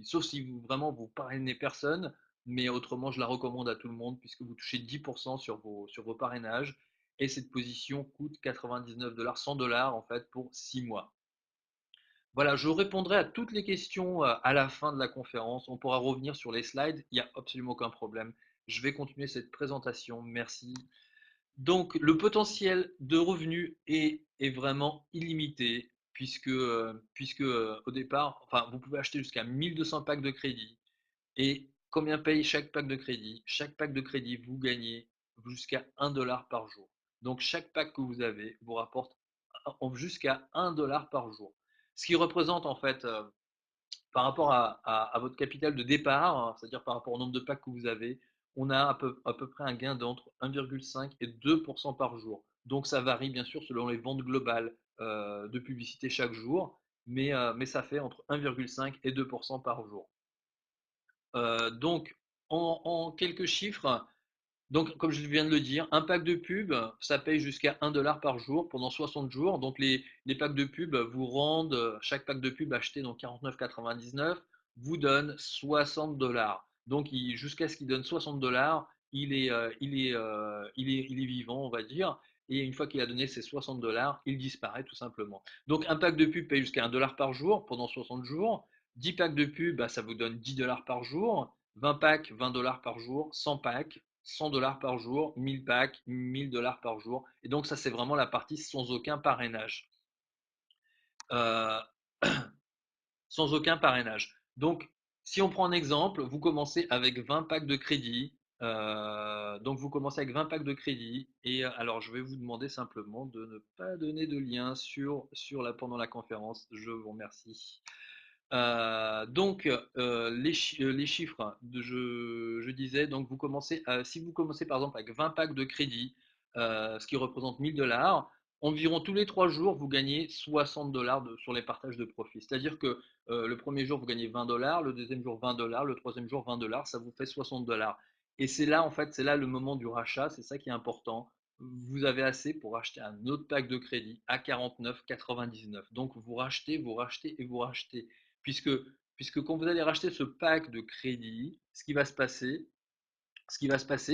sauf si vous vraiment vous parrainez personne, mais autrement, je la recommande à tout le monde puisque vous touchez 10% sur vos parrainages. Et cette position coûte 99 dollars, 100 dollars en fait pour 6 mois. Voilà, je répondrai à toutes les questions à la fin de la conférence. On pourra revenir sur les slides, il n'y a absolument aucun problème. Je vais continuer cette présentation. Merci. Donc, le potentiel de revenu est vraiment illimité puisque au départ, enfin, vous pouvez acheter jusqu'à 1200 packs de crédit. Et combien paye chaque pack de crédit? Chaque pack de crédit, vous gagnez jusqu'à 1 dollar par jour. Donc chaque pack que vous avez vous rapporte jusqu'à 1 dollar par jour. Ce qui représente en fait par rapport à votre capital de départ, hein, c'est-à-dire par rapport au nombre de packs que vous avez, on a à peu près un gain d'entre 1,5 et 2% par jour. Donc ça varie bien sûr selon les ventes globales de publicité chaque jour, mais ça fait entre 1,5 et 2% par jour. Donc en quelques chiffres, donc, comme je viens de le dire, un pack de pub, ça paye jusqu'à 1 dollar par jour pendant 60 jours. Donc, les packs de pub vous rendent, chaque pack de pub acheté dans 49,99 vous donne 60 dollars. Donc, jusqu'à ce qu'il donne 60 dollars, il est vivant, on va dire. Et une fois qu'il a donné ses 60 dollars, il disparaît tout simplement. Donc, un pack de pub paye jusqu'à 1 dollar par jour pendant 60 jours. 10 packs de pub, bah, ça vous donne 10 dollars par jour. 20 packs, 20 dollars par jour. 100 packs, 100 dollars par jour, 1000 packs, 1000 dollars par jour. Et donc ça, c'est vraiment la partie sans aucun parrainage. Euh, Sans aucun parrainage. Donc, si on prend un exemple, vous commencez avec 20 packs de crédit. Donc, vous commencez avec 20 packs de crédit. Et alors, je vais vous demander simplement de ne pas donner de lien pendant la conférence. Je vous remercie. Donc, les chiffres, je disais, donc si vous commencez par exemple avec 20 packs de crédit, ce qui représente 1000 dollars, environ tous les 3 jours, vous gagnez 60 dollars sur les partages de profit. C'est-à-dire que le premier jour, vous gagnez 20 dollars, le deuxième jour 20 dollars, le troisième jour 20 dollars, ça vous fait 60 dollars. Et c'est là, en fait, c'est là le moment du rachat, c'est ça qui est important. Vous avez assez pour acheter un autre pack de crédit à 49,99. Donc vous rachetez, vous rachetez et vous rachetez. Puisque, puisque quand vous allez racheter ce pack de crédit, ce qui va se passer,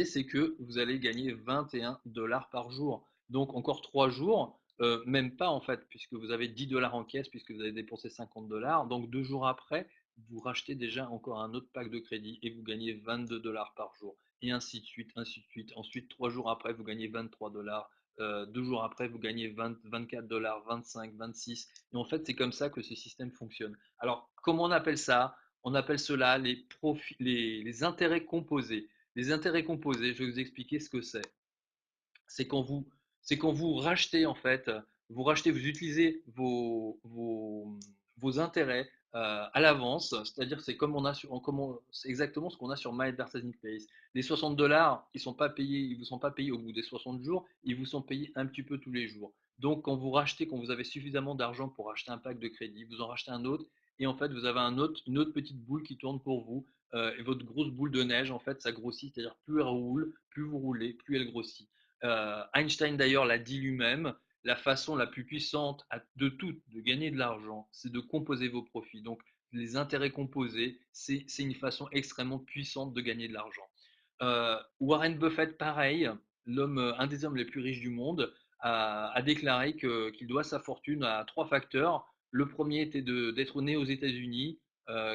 c'est que vous allez gagner 21 dollars par jour. Donc encore 3 jours, même pas en fait, puisque vous avez 10 dollars en caisse, puisque vous avez dépensé 50 dollars. Donc 2 jours après, vous rachetez déjà encore un autre pack de crédit et vous gagnez 22 dollars par jour. Et ainsi de suite, ainsi de suite. Ensuite, 3 jours après, vous gagnez 23 dollars. 2 jours après, vous gagnez 20, 24 dollars, 25, 26. Et en fait, c'est comme ça que ce système fonctionne. Alors, comment on appelle ça? On appelle cela les intérêts composés. Les intérêts composés, je vais vous expliquer ce que c'est. C'est quand vous, c'est quand vous rachetez en fait, vous utilisez vos intérêts à l'avance, c'est-à-dire c'est comme on a c'est exactement ce qu'on a sur My Advertising Place. Les 60 dollars, ils vous sont pas payés au bout des 60 jours, ils vous sont payés un petit peu tous les jours. Donc quand vous rachetez, quand vous avez suffisamment d'argent pour acheter un pack de crédit, vous en rachetez un autre et en fait vous avez une autre petite boule qui tourne pour vous et votre grosse boule de neige en fait ça grossit, c'est-à-dire plus elle roule, plus vous roulez, plus elle grossit. Einstein d'ailleurs l'a dit lui-même, la façon la plus puissante de toutes de gagner de l'argent, c'est de composer vos profits. Donc les intérêts composés, c'est une façon extrêmement puissante de gagner de l'argent. Warren Buffett, pareil, un des hommes les plus riches du monde, a déclaré qu'il doit sa fortune à 3 facteurs. Le premier était d'être né aux États-Unis,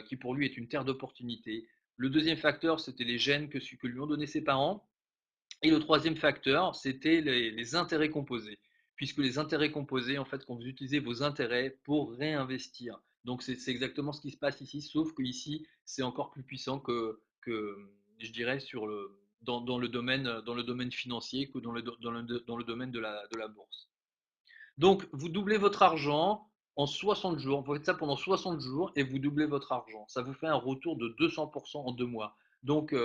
qui pour lui est une terre d'opportunité. Le deuxième facteur, c'était les gènes que lui ont donné ses parents. Et le troisième facteur, c'était les intérêts composés. Puisque les intérêts composés, en fait, quand vous utilisez vos intérêts pour réinvestir. Donc c'est exactement ce qui se passe ici, sauf que ici, c'est encore plus puissant que je dirais, dans le domaine financier que dans le domaine de la bourse. Donc, vous doublez votre argent en 60 jours. Vous faites ça pendant 60 jours et vous doublez votre argent. Ça vous fait un retour de 200% en 2 mois. Donc,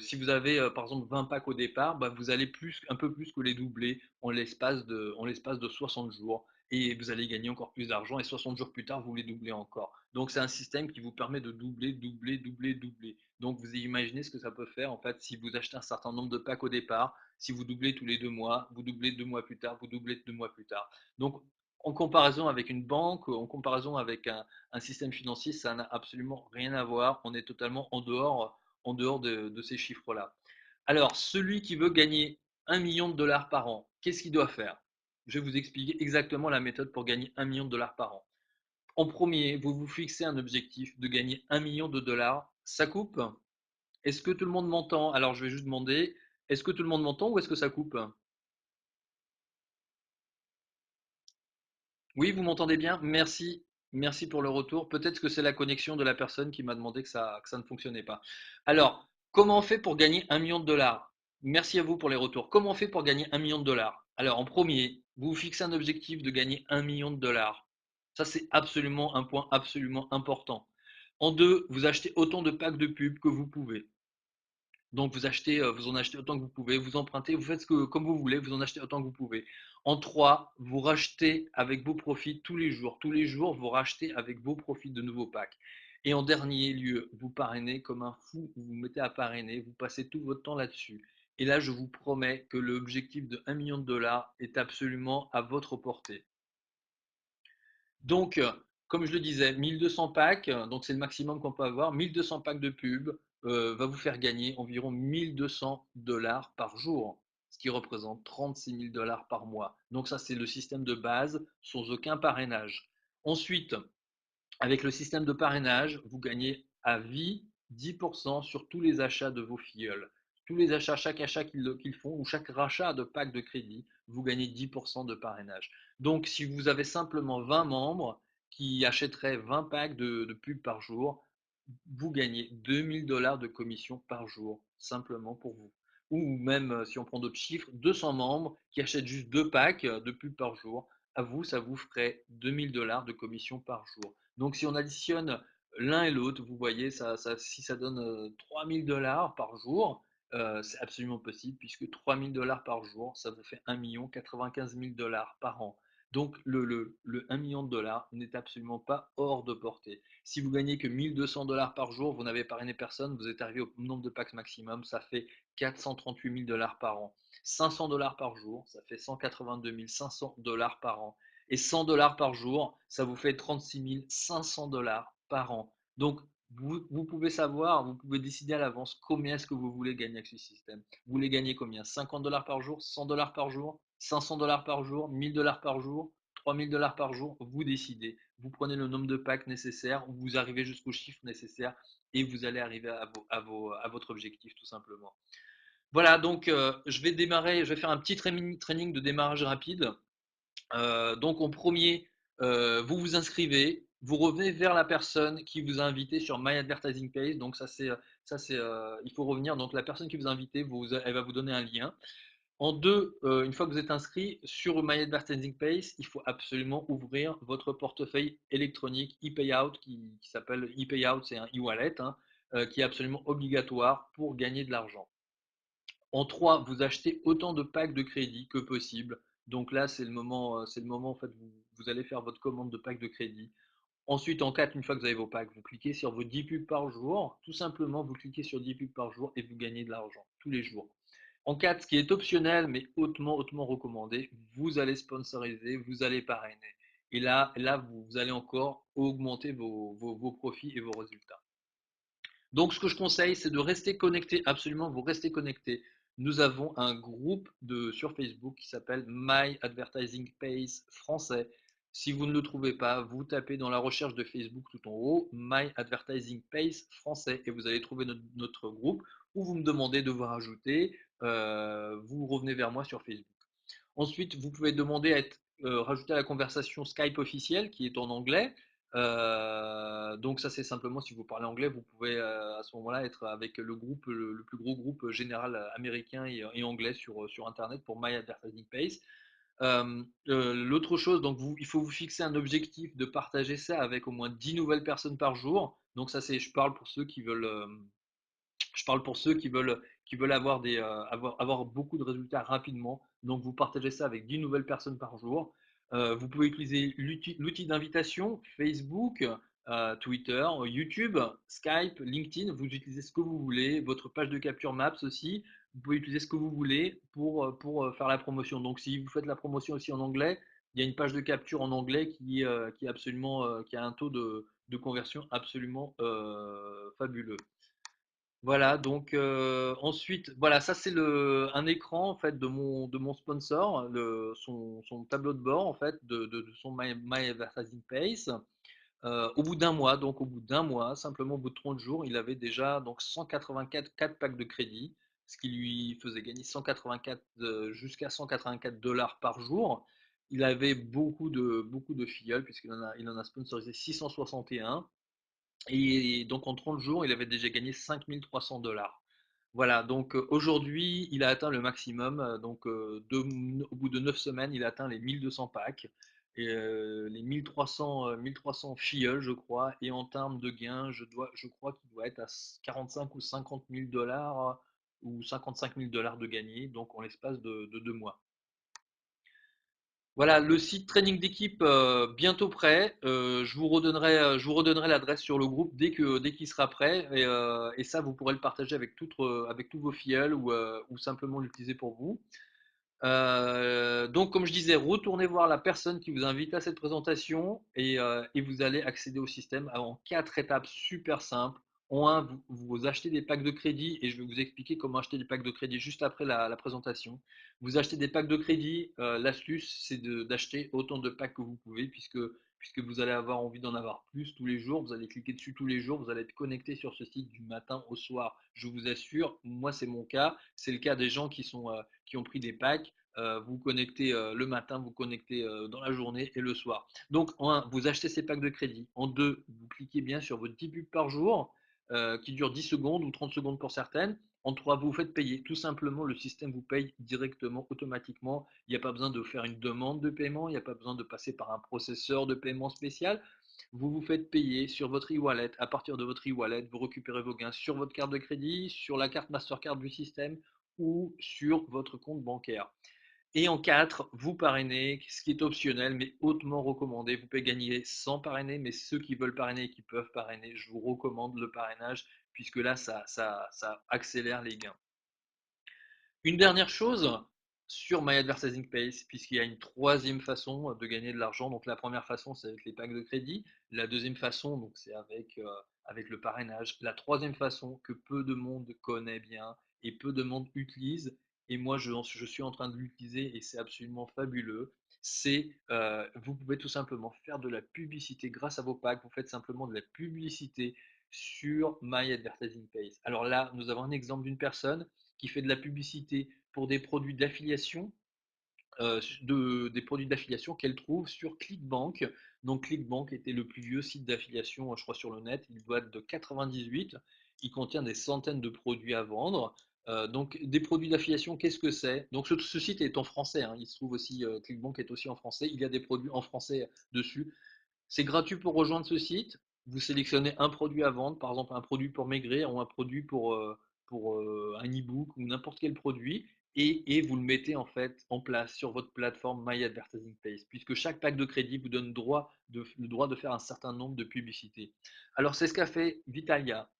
si vous avez par exemple 20 packs au départ, bah, vous allez un peu plus que les doubler en l'espace de 60 jours. Et vous allez gagner encore plus d'argent. Et 60 jours plus tard, vous les doublez encore. Donc, c'est un système qui vous permet de doubler, doubler, doubler, doubler. Donc, vous imaginez ce que ça peut faire en fait si vous achetez un certain nombre de packs au départ. Si vous doublez tous les 2 mois, vous doublez 2 mois plus tard, vous doublez 2 mois plus tard. Donc, en comparaison avec une banque, en comparaison avec un système financier, ça n'a absolument rien à voir. On est totalement en dehors de ces chiffres-là. Alors, celui qui veut gagner 1 million de dollars par an, qu'est-ce qu'il doit faire? Je vais vous expliquer exactement la méthode pour gagner 1 million de dollars par an. En premier, vous vous fixez un objectif de gagner 1 million de dollars. Ça coupe? Est-ce que tout le monde m'entend? Alors, je vais juste demander, est-ce que tout le monde m'entend ou est-ce que ça coupe? Oui, vous m'entendez bien? Merci. Merci pour le retour. Peut-être que c'est la connexion de la personne qui m'a demandé que ça ne fonctionnait pas. Alors, comment on fait pour gagner 1 million de dollars? Merci à vous pour les retours. Comment on fait pour gagner 1 million de dollars? Alors, en premier, vous vous fixez un objectif de gagner 1 million de dollars. Ça, c'est absolument un point absolument important. En deux, vous achetez autant de packs de pub que vous pouvez. Donc vous en achetez autant que vous pouvez, vous empruntez, vous faites comme vous voulez, vous en achetez autant que vous pouvez. En trois, vous rachetez avec vos profits tous les jours. Tous les jours, vous rachetez avec vos profits de nouveaux packs. Et en dernier lieu, vous parrainez comme un fou, vous vous mettez à parrainer, vous passez tout votre temps là-dessus. Et là, je vous promets que l'objectif de 1 million de dollars est absolument à votre portée. Donc, comme je le disais, 1200 packs, donc c'est le maximum qu'on peut avoir. 1200 packs de pub va vous faire gagner environ 1200 dollars par jour, ce qui représente 36 000 dollars par mois. Donc ça, c'est le système de base sans aucun parrainage. Ensuite, avec le système de parrainage, vous gagnez à vie 10% sur tous les achats de vos filleuls. Tous les achats, chaque achat qu'ils font ou chaque rachat de pack de crédit, vous gagnez 10% de parrainage. Donc, si vous avez simplement 20 membres qui achèteraient 20 packs de pub par jour, vous gagnez 2000 dollars de commission par jour, simplement pour vous. Ou même, si on prend d'autres chiffres, 200 membres qui achètent juste 2 packs de pub par jour, à vous, ça vous ferait 2000 dollars de commission par jour. Donc si on additionne l'un et l'autre, vous voyez, si ça donne 3000 dollars par jour, c'est absolument possible puisque 3000 dollars par jour, ça vous fait 1 95 000 dollars par an. Donc le 1 million de dollars n'est absolument pas hors de portée. Si vous gagnez que 1200 dollars par jour, vous n'avez parrainé personne, vous êtes arrivé au nombre de packs maximum, ça fait 438 000 dollars par an. 500 dollars par jour, ça fait 182 500 dollars par an. Et 100 dollars par jour, ça vous fait 36 500 dollars par an. Donc, vous pouvez savoir, vous pouvez décider à l'avance combien est-ce que vous voulez gagner avec ce système. Vous voulez gagner combien? 50 dollars par jour, 100 dollars par jour, 500 dollars par jour, 1000 dollars par jour, 3000 dollars par jour, vous décidez. Vous prenez le nombre de packs nécessaires, vous arrivez jusqu'au chiffre nécessaire et vous allez arriver à votre objectif tout simplement. Voilà, donc je vais faire un petit training de démarrage rapide. Donc en premier, vous vous inscrivez, vous revenez vers la personne qui vous a invité sur My Advertising Page. Donc il faut revenir. Donc la personne qui vous a invité, elle va vous donner un lien. En deux, une fois que vous êtes inscrit sur My Advertising Page, il faut absolument ouvrir votre portefeuille électronique ePayout qui s'appelle ePayout, c'est un e-wallet, hein, qui est absolument obligatoire pour gagner de l'argent. En 3, vous achetez autant de packs de crédit que possible. Donc là, c'est le moment en fait, vous allez faire votre commande de packs de crédit. Ensuite, en 4, une fois que vous avez vos packs, vous cliquez sur vos 10 pubs par jour. Tout simplement, vous cliquez sur 10 pubs par jour et vous gagnez de l'argent tous les jours. En 4, ce qui est optionnel mais hautement, hautement recommandé, vous allez sponsoriser, vous allez parrainer. Et là vous allez encore augmenter vos profits et vos résultats. Donc, ce que je conseille, c'est de rester connecté, absolument, vous restez connecté. Nous avons un groupe sur Facebook qui s'appelle My Advertising Pace français. Si vous ne le trouvez pas, vous tapez dans la recherche de Facebook tout en haut My Advertising Pace français et vous allez trouver notre groupe où vous me demandez de vous rajouter. Vous revenez vers moi sur Facebook. Ensuite, vous pouvez demander à être rajouté à la conversation Skype officielle qui est en anglais. Donc ça, c'est simplement si vous parlez anglais, vous pouvez à ce moment-là être avec le groupe, le plus gros groupe général américain et anglais sur Internet pour My Advertising Pace. L'autre chose, donc il faut vous fixer un objectif de partager ça avec au moins 10 nouvelles personnes par jour. Donc ça, je parle pour ceux qui veulent qui veulent avoir beaucoup de résultats rapidement. Donc, vous partagez ça avec 10 nouvelles personnes par jour. Vous pouvez utiliser l'outil d'invitation, Facebook, Twitter, YouTube, Skype, LinkedIn. Vous utilisez ce que vous voulez. Votre page de capture Maps aussi. Vous pouvez utiliser ce que vous voulez pour faire la promotion. Donc, si vous faites la promotion aussi en anglais, il y a une page de capture en anglais qui a un taux de conversion absolument fabuleux. Voilà, donc ensuite, voilà, ça c'est un écran en fait de mon sponsor, son tableau de bord en fait de son My Advertising Pace. Au bout d'un mois, donc au bout d'un mois, simplement au bout de 30 jours, il avait déjà donc 184 4 packs de crédit, ce qui lui faisait gagner 184 jusqu'à 184 dollars par jour. Il avait beaucoup de filleuls puisqu'il en a sponsorisé 661. Et donc en 30 jours, il avait déjà gagné 5300 dollars. Voilà, donc aujourd'hui, il a atteint le maximum. Au bout de 9 semaines, il a atteint les 1200 packs et les 1300, 1300 filleuls, je crois. Et en termes de gains, je crois qu'il doit être à 45 ou 50 000 dollars ou 55 000 dollars de gagnés, donc en l'espace de 2 mois. Voilà, le site training d'équipe bientôt prêt. Je vous redonnerai l'adresse sur le groupe dès qu'il sera prêt. Et ça, vous pourrez le partager avec tous vos filleuls ou simplement l'utiliser pour vous. Donc, comme je disais, retournez voir la personne qui vous a invité à cette présentation et vous allez accéder au système en 4 étapes super simples. En un, vous achetez des packs de crédit et je vais vous expliquer comment acheter des packs de crédit juste après la présentation. Vous achetez des packs de crédit. L'astuce, c'est d'acheter autant de packs que vous pouvez puisque vous allez avoir envie d'en avoir plus tous les jours. Vous allez cliquer dessus tous les jours. Vous allez être connecté sur ce site du matin au soir. Je vous assure, moi, c'est mon cas. C'est le cas des gens qui ont pris des packs. Vous connectez le matin, vous connectez dans la journée et le soir. Donc, en un, vous achetez ces packs de crédit. En deux, vous cliquez bien sur votre 10 pubs par jour, qui durent 10 secondes ou 30 secondes pour certaines. En trois, vous vous faites payer. Tout simplement, le système vous paye directement, automatiquement. Il n'y a pas besoin de faire une demande de paiement, il n'y a pas besoin de passer par un processeur de paiement spécial. Vous vous faites payer sur votre e-wallet. À partir de votre e-wallet, vous récupérez vos gains sur votre carte de crédit, sur la carte Mastercard du système ou sur votre compte bancaire. Et en 4, vous parrainez, ce qui est optionnel mais hautement recommandé. Vous pouvez gagner sans parrainer, mais ceux qui veulent parrainer et qui peuvent parrainer, je vous recommande le parrainage puisque là, ça accélère les gains. Une dernière chose sur My Advertising Pays, puisqu'il y a une troisième façon de gagner de l'argent. Donc la première façon, c'est avec les packs de crédit. La deuxième façon, donc c'est avec le parrainage. La troisième façon que peu de monde connaît bien et peu de monde utilise, et moi je suis en train de l'utiliser et c'est absolument fabuleux, c'est vous pouvez tout simplement faire de la publicité grâce à vos packs. Vous faites simplement de la publicité sur My Advertising Pays. Alors là, nous avons un exemple d'une personne qui fait de la publicité pour des produits d'affiliation, des produits d'affiliation qu'elle trouve sur ClickBank. Donc ClickBank était le plus vieux site d'affiliation, je crois, sur le net. Il doit être de 98. Il contient des centaines de produits à vendre. Donc des produits d'affiliation, qu'est-ce que c'est? Donc ce site est en français, hein. Il se trouve aussi, ClickBank est aussi en français. Il y a des produits en français dessus. C'est gratuit pour rejoindre ce site. Vous sélectionnez un produit à vendre, par exemple un produit pour maigrir ou un produit pour un e-book ou n'importe quel produit, et vous le mettez en fait en place sur votre plateforme My Advertising Pays, puisque chaque pack de crédit vous donne le droit de faire un certain nombre de publicités. Alors c'est ce qu'a fait Vitalia.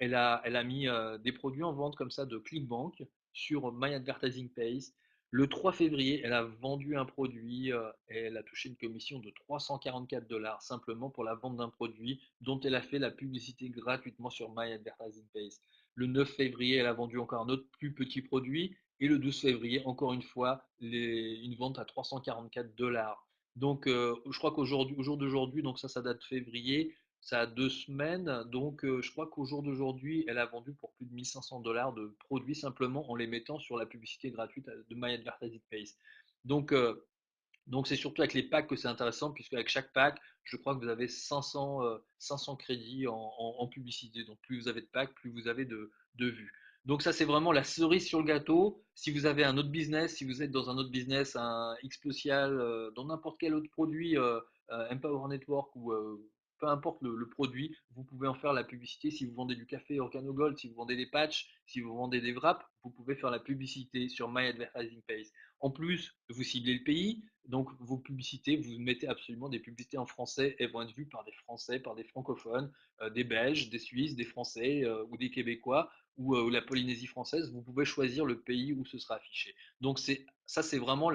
Elle a mis des produits en vente comme ça de ClickBank sur My Advertising Pays. Le 3 février, elle a vendu un produit et elle a touché une commission de 344 dollars simplement pour la vente d'un produit dont elle a fait la publicité gratuitement sur My Advertising Pays. Le 9 février, elle a vendu encore un autre plus petit produit et le 12 février, encore une fois, une vente à 344 dollars. Donc, je crois qu'aujourd'hui, au jour d'aujourd'hui, donc ça date de février, ça a 2 semaines, donc je crois qu'au jour d'aujourd'hui, elle a vendu pour plus de 1500 dollars de produits simplement en les mettant sur la publicité gratuite de My Advertising Pays. Donc, donc c'est surtout avec les packs que c'est intéressant, puisque avec chaque pack, je crois que vous avez 500 crédits en publicité. Donc plus vous avez de packs, plus vous avez de vues. Donc ça, c'est vraiment la cerise sur le gâteau. Si vous avez un autre business, si vous êtes dans un autre business, un Xplocial, dans n'importe quel autre produit, Empower Network ou peu importe le produit, vous pouvez en faire la publicité. Si vous vendez du café OrganoGold, si vous vendez des patchs, si vous vendez des wraps, vous pouvez faire la publicité sur My Advertising Pays. En plus, vous ciblez le pays, donc vos publicités, vous mettez absolument des publicités en français, elles vont être vues par des Français, par des francophones, des Belges, des Suisses, des Français ou des Québécois ou la Polynésie française. Vous pouvez choisir le pays où ce sera affiché. Donc c'est vraiment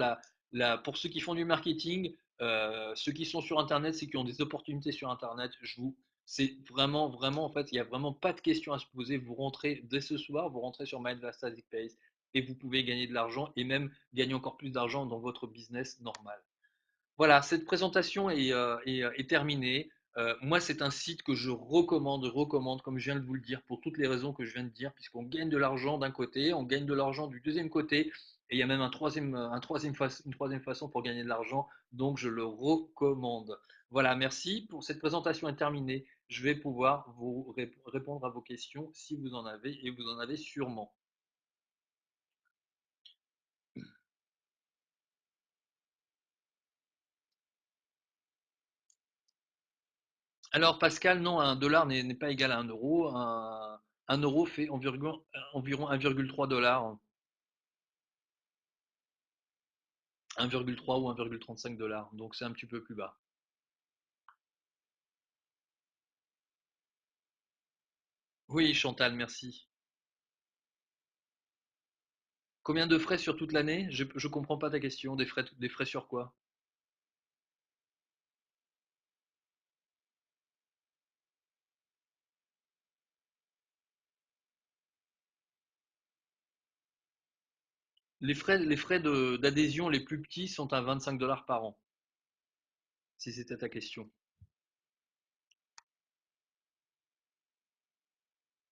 pour ceux qui font du marketing, ceux qui sont sur Internet, ceux qui ont des opportunités sur Internet, c'est vraiment, vraiment, en fait, il n'y a vraiment pas de questions à se poser. Vous rentrez dès ce soir, vous rentrez sur MyAdvertising Pays et vous pouvez gagner de l'argent et même gagner encore plus d'argent dans votre business normal. Voilà, cette présentation est terminée. Moi, c'est un site que je recommande, comme je viens de vous le dire, pour toutes les raisons que je viens de dire, puisqu'on gagne de l'argent d'un côté, on gagne de l'argent du deuxième côté, et il y a même une troisième façon pour gagner de l'argent, donc je le recommande. Voilà, merci. Pour cette présentation est terminée. Je vais pouvoir vous répondre à vos questions si vous en avez, et vous en avez sûrement. Alors Pascal, non, un dollar n'est pas égal à un euro. Un euro fait environ 1,3 dollars, 1,3 ou 1,35 dollars. Donc c'est un petit peu plus bas. Oui, Chantal, merci. Combien de frais sur toute l'année? Je comprends pas ta question. Des frais sur quoi? Les frais d'adhésion les plus petits sont à 25 dollars par an, si c'était ta question.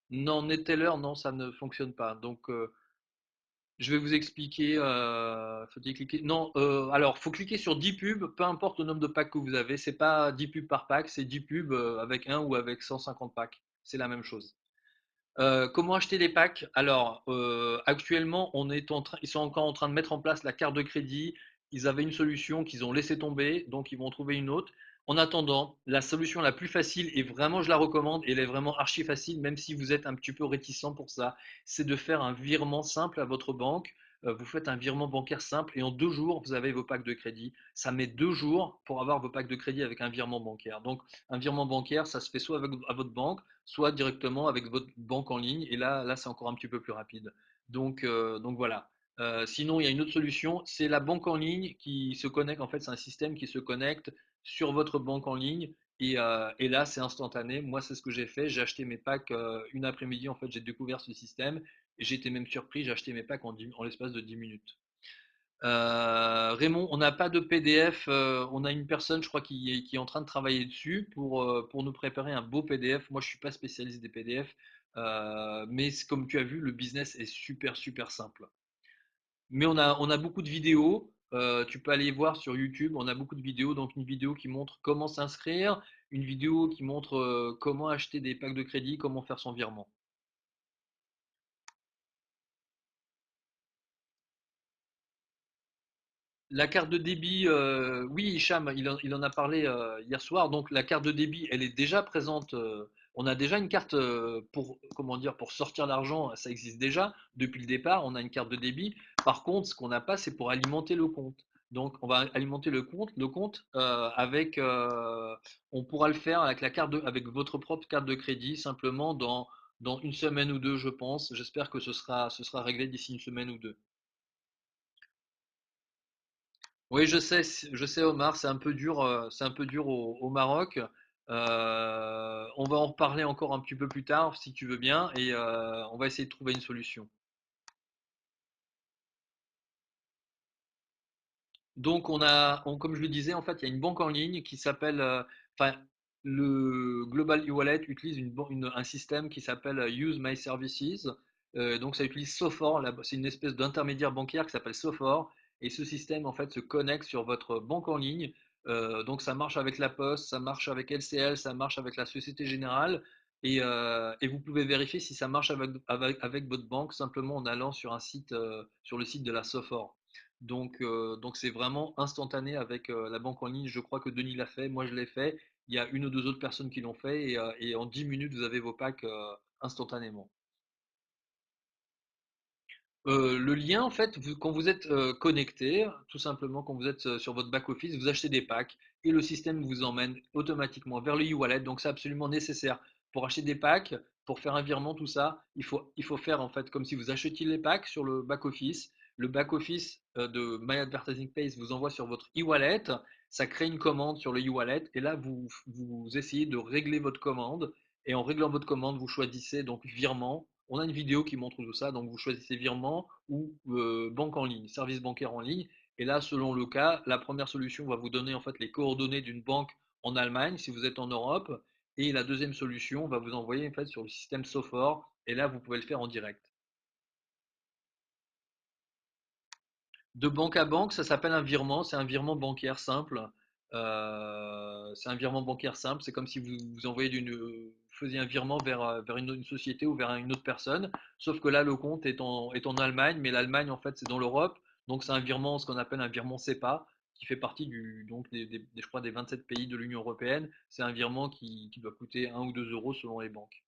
Non, NetTeller, non, ça ne fonctionne pas. Donc, je vais vous expliquer. Faut-il cliquer? Non, alors, faut cliquer sur 10 pubs, peu importe le nombre de packs que vous avez. C'est pas 10 pubs par pack, c'est 10 pubs avec un ou avec 150 packs. C'est la même chose. Comment acheter les packs? Alors, actuellement, ils sont encore en train de mettre en place la carte de crédit. Ils avaient une solution qu'ils ont laissé tomber, donc ils vont trouver une autre. En attendant, la solution la plus facile, et vraiment je la recommande, et elle est vraiment archi facile, même si vous êtes un petit peu réticent pour ça, c'est de faire un virement simple à votre banque. Vous faites un virement bancaire simple et en 2 jours, vous avez vos packs de crédit. Ça met 2 jours pour avoir vos packs de crédit avec un virement bancaire. Donc, un virement bancaire, ça se fait soit à votre banque, soit directement avec votre banque en ligne. Et là c'est encore un petit peu plus rapide. Donc voilà. Sinon, il y a une autre solution, c'est la banque en ligne qui se connecte. En fait, c'est un système qui se connecte sur votre banque en ligne. Et là, c'est instantané. Moi, c'est ce que j'ai fait. J'ai acheté mes packs une après-midi. En fait, j'ai découvert ce système. Et j'ai été même surpris. J'ai acheté mes packs en l'espace de 10 minutes. Raymond, on n'a pas de PDF. On a une personne, je crois, qui est en train de travailler dessus pour nous préparer un beau PDF. Moi, je suis pas spécialiste des PDF, mais comme tu as vu, le business est super, super simple. Mais on a beaucoup de vidéos. Tu peux aller voir sur YouTube. On a beaucoup de vidéos. Donc, une vidéo qui montre comment s'inscrire, une vidéo qui montre comment acheter des packs de crédit, comment faire son virement. La carte de débit, oui, Hicham, il en a parlé hier soir. Donc la carte de débit, elle est déjà présente. On a déjà une carte pour, comment dire, pour sortir l'argent, ça existe déjà depuis le départ. On a une carte de débit. Par contre, ce qu'on n'a pas, c'est pour alimenter le compte. Donc on va alimenter le compte on pourra le faire avec avec votre propre carte de crédit, simplement dans une semaine ou deux, je pense. J'espère que ce sera réglé d'ici une semaine ou deux. Oui, je sais, Omar, c'est un peu dur au Maroc. On va en reparler encore un petit peu plus tard, si tu veux bien, et on va essayer de trouver une solution. Donc, comme je le disais, en fait, il y a une banque en ligne qui s'appelle, enfin, le Global e-Wallet utilise un système qui s'appelle Use My Services. Donc, ça utilise Sofor. C'est une espèce d'intermédiaire bancaire qui s'appelle Sofor. Et ce système, en fait, se connecte sur votre banque en ligne. Donc, ça marche avec la Poste, ça marche avec LCL, ça marche avec la Société Générale. Et vous pouvez vérifier si ça marche avec votre banque simplement en allant sur le site de la Sofor. Donc c'est vraiment instantané avec la banque en ligne. Je crois que Denis l'a fait, moi je l'ai fait. Il y a une ou deux autres personnes qui l'ont fait et en 10 minutes vous avez vos packs instantanément. Le lien, en fait, quand vous êtes connecté, tout simplement quand vous êtes sur votre back-office, vous achetez des packs et le système vous emmène automatiquement vers le e-wallet. Donc c'est absolument nécessaire pour acheter des packs, pour faire un virement, tout ça. Il faut faire en fait comme si vous achetiez les packs sur le back-office. Le back-office de My Advertising Pace vous envoie sur votre e-wallet. Ça crée une commande sur le e-wallet et là vous essayez de régler votre commande. Et en réglant votre commande, vous choisissez donc virement. On a une vidéo qui montre tout ça, donc vous choisissez virement ou banque en ligne, service bancaire en ligne. Et là, selon le cas, la première solution va vous donner en fait les coordonnées d'une banque en Allemagne si vous êtes en Europe. Et la deuxième solution va vous envoyer en fait sur le système Sofor. Et là, vous pouvez le faire en direct. De banque à banque, ça s'appelle un virement. C'est un virement bancaire simple. C'est un virement bancaire simple. C'est comme si vous envoyez faisiez un virement vers une société ou vers une autre personne. Sauf que là, le compte est en Allemagne, mais l'Allemagne, en fait, c'est dans l'Europe. Donc, c'est un virement, ce qu'on appelle un virement SEPA. qui fait partie donc je crois des 27 pays de l'Union européenne. C'est un virement qui doit coûter 1 ou 2 € selon les banques.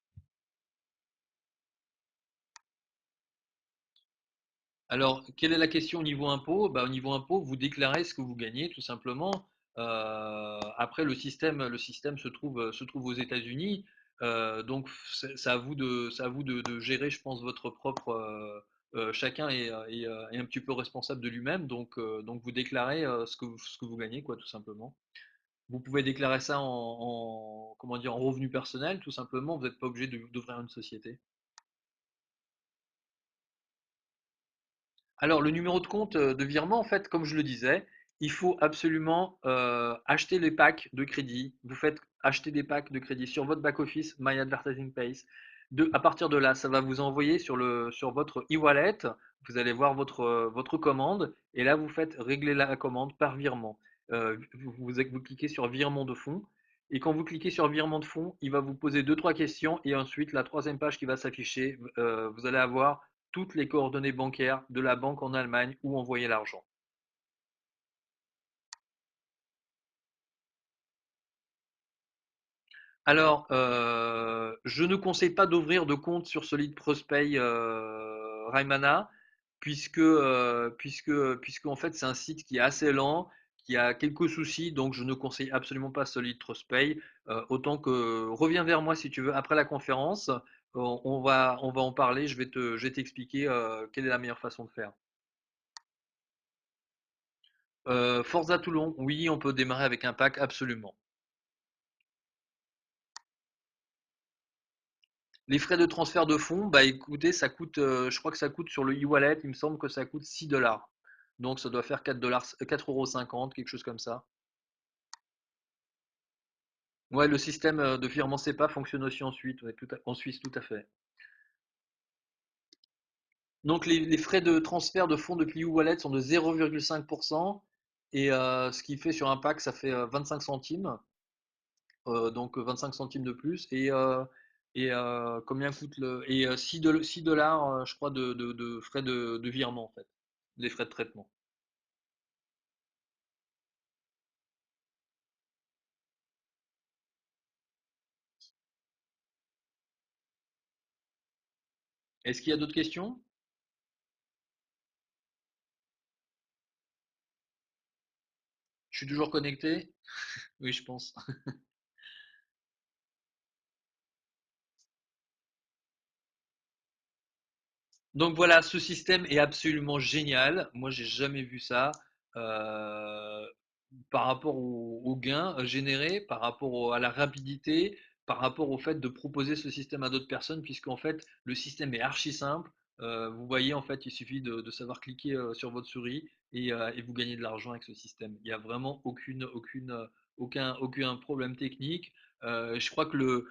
Alors, quelle est la question au niveau impôt? Bah, au niveau impôt, vous déclarez ce que vous gagnez, tout simplement. Après, le système se trouve aux États-Unis. Donc, c'est à vous de gérer, je pense, votre propre. Chacun est un petit peu responsable de lui-même. Donc vous déclarez ce que vous gagnez, quoi, tout simplement. Vous pouvez déclarer ça comment dire, en revenu personnel, tout simplement. Vous n'êtes pas obligé d'ouvrir une société. Alors, le numéro de compte de virement, en fait, comme je le disais, il faut absolument acheter les packs de crédit. Vous faites acheter des packs de crédit sur votre back-office, My Advertising Pace. À partir de là, ça va vous envoyer sur votre e-wallet. Vous allez voir votre commande et là, vous faites régler la commande par virement. Vous cliquez sur virement de fonds et quand vous cliquez sur virement de fonds, il va vous poser deux, trois questions et ensuite, la troisième page qui va s'afficher, vous allez avoir toutes les coordonnées bancaires de la banque en Allemagne où envoyer l'argent. Alors, je ne conseille pas d'ouvrir de compte sur Solid Prospay Raimana, puisque en fait c'est un site qui est assez lent, qui a quelques soucis, donc je ne conseille absolument pas Solid Prospay. Autant que reviens vers moi si tu veux après la conférence, on va en parler, je vais t'expliquer quelle est la meilleure façon de faire. Forza Toulon, oui, on peut démarrer avec un pack, absolument. Les frais de transfert de fonds, bah écoutez, ça coûte, je crois que ça coûte sur le e-wallet, il me semble que ça coûte 6 $. Donc ça doit faire 4 $, 4,50 €, quelque chose comme ça. Ouais, le système de virement SEPA fonctionne aussi en Suisse, ouais, en Suisse, tout à fait. Donc les frais de transfert de fonds depuis e-wallet sont de 0,5%. Et ce qui fait sur un pack, ça fait 25 centimes. Donc 25 centimes de plus. Et combien coûte le. Et 6 $, je crois, de frais de virement, en fait. Les frais de traitement. Est-ce qu'il y a d'autres questions? Je suis toujours connecté? Oui, je pense. Donc voilà, ce système est absolument génial. Moi, j'ai jamais vu ça. Euh, Par rapport au gain généré, par rapport à la rapidité, par rapport au fait de proposer ce système à d'autres personnes, puisqu'en fait, le système est archi simple. Vous voyez, en fait, il suffit de savoir cliquer sur votre souris et vous gagnez de l'argent avec ce système. Il n'y a vraiment aucun problème technique. Je crois que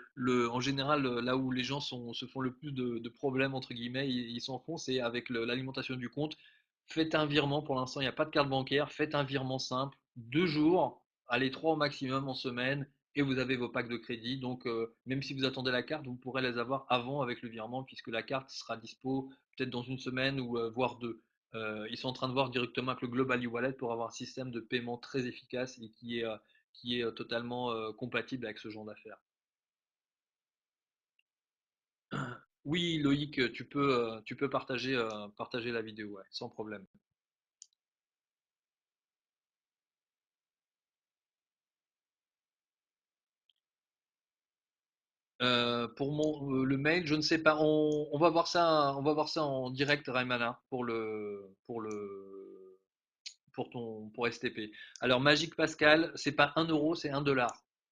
en général, là où les gens se font le plus de problèmes, entre guillemets, ils s'en font, c'est avec l'alimentation du compte. Faites un virement, pour l'instant, il n'y a pas de carte bancaire, faites un virement simple, 2 jours, allez 3 au maximum en semaine, et vous avez vos packs de crédit. Donc, même si vous attendez la carte, vous pourrez les avoir avant avec le virement, puisque la carte sera dispo peut-être dans une semaine ou voire deux. Ils sont en train de voir directement avec le Global e-Wallet pour avoir un système de paiement très efficace et qui est totalement compatible avec ce genre d'affaires. Oui, Loïc, tu peux partager la vidéo, ouais, sans problème. Le mail, je ne sais pas. On va voir ça en direct, Raimana, pour STP. Alors, Magic Pascal, c'est pas 1 €, c'est 1 $.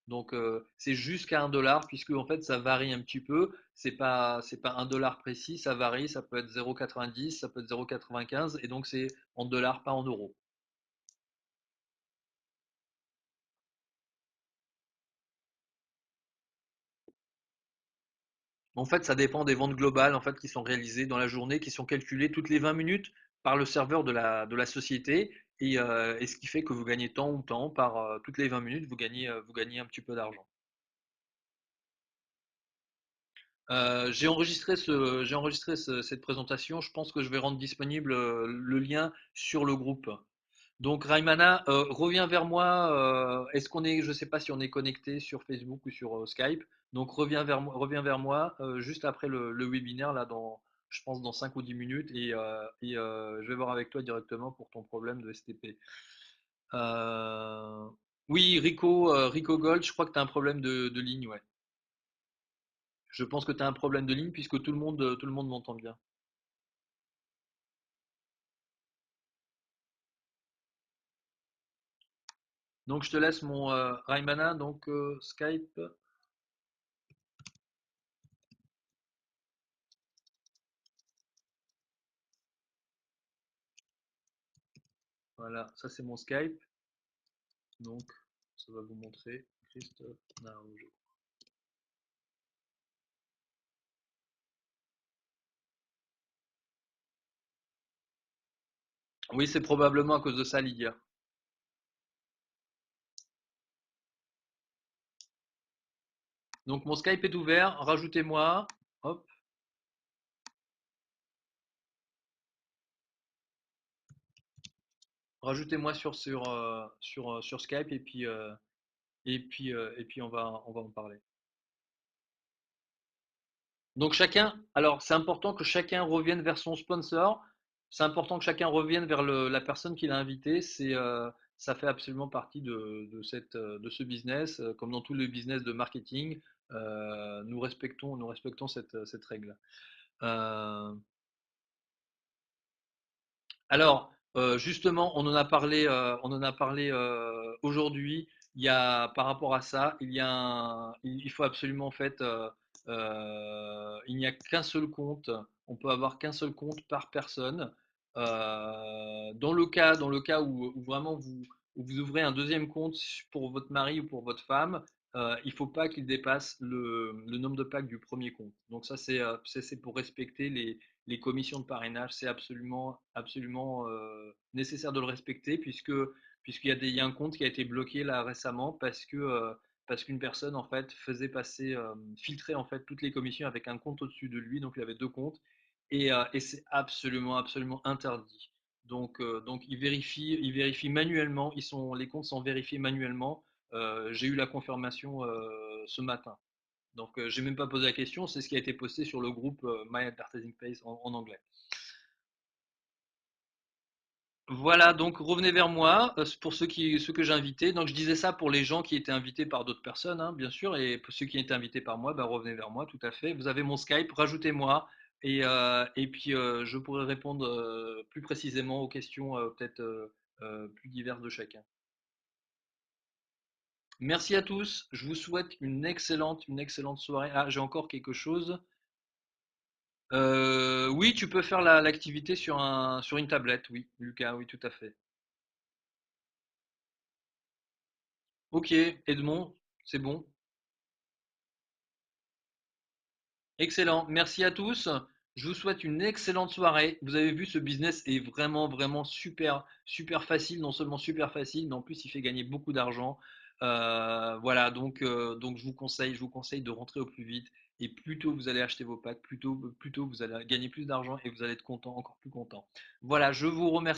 Donc, c'est jusqu'à 1 $, puisque en fait, ça varie un petit peu. C'est pas 1 $ précis, ça varie. Ça peut être 0,90, ça peut être 0,95, et donc c'est en dollars, pas en euros. En fait, ça dépend des ventes globales en fait, qui sont réalisées dans la journée, qui sont calculées toutes les 20 minutes par le serveur de la société. Et ce qui fait que vous gagnez tant ou tant par toutes les 20 minutes, vous gagnez un petit peu d'argent. J'ai enregistré cette présentation. Je pense que je vais rendre disponible le lien sur le groupe. Donc Raimana, reviens vers moi. Est-ce qu'on est, je sais pas si on est connecté sur Facebook ou sur Skype. Donc reviens vers moi juste après le webinaire là dans, je pense dans 5 ou 10 minutes je vais voir avec toi directement pour ton problème de STP. Euh, oui, Rico Gold, je crois que tu as un problème de ligne, ouais. Je pense que tu as un problème de ligne puisque tout le monde m'entend bien. Donc je te laisse mon Raimana, donc Skype. Voilà, ça c'est mon Skype. Donc ça va vous montrer Christophe Narouge. Oui, c'est probablement à cause de ça, Lydia. Donc mon Skype est ouvert, rajoutez-moi. Hop, rajoutez-moi sur Skype et puis on va en parler. Donc chacun, alors c'est important que chacun revienne vers son sponsor. C'est important que chacun revienne vers la personne qui l'a invité. Ça fait absolument partie de ce business. Comme dans tous les business de marketing, nous respectons cette règle. Euh, Alors, justement, on en a parlé aujourd'hui. Par rapport à ça, il faut absolument en fait, il n'y a qu'un seul compte. On peut avoir qu'un seul compte par personne. Dans le cas où vraiment où vous ouvrez un deuxième compte pour votre mari ou pour votre femme, il ne faut pas qu'il dépasse le nombre de packs du premier compte. Donc ça, c'est pour respecter les commissions de parrainage, c'est absolument nécessaire de le respecter il y a un compte qui a été bloqué là récemment parce qu'une personne en fait filtrait en fait toutes les commissions avec un compte au-dessus de lui, donc il avait deux comptes et c'est absolument interdit. Donc il vérifie manuellement, les comptes sont vérifiés manuellement. J'ai eu la confirmation ce matin. Donc, j'ai même pas posé la question, c'est ce qui a été posté sur le groupe My Advertising Page en anglais. Voilà, donc revenez vers moi pour ceux que j'ai invités. Donc, je disais ça pour les gens qui étaient invités par d'autres personnes, hein, bien sûr, et pour ceux qui étaient invités par moi, bah, revenez vers moi, tout à fait. Vous avez mon Skype, rajoutez-moi et puis je pourrai répondre plus précisément aux questions peut-être plus diverses de chacun. Merci à tous. Je vous souhaite une excellente soirée. Ah, j'ai encore quelque chose. Oui, tu peux faire l'activité sur une tablette, oui, Lucas, oui, tout à fait. Ok, Edmond, c'est bon. Excellent. Merci à tous. Je vous souhaite une excellente soirée. Vous avez vu, ce business est vraiment super facile. Non seulement super facile, mais en plus, il fait gagner beaucoup d'argent. Voilà, donc je vous conseille de rentrer au plus vite. Et plus tôt vous allez acheter vos packs, plus tôt vous allez gagner plus d'argent et vous allez être content, encore plus content. Voilà, je vous remercie.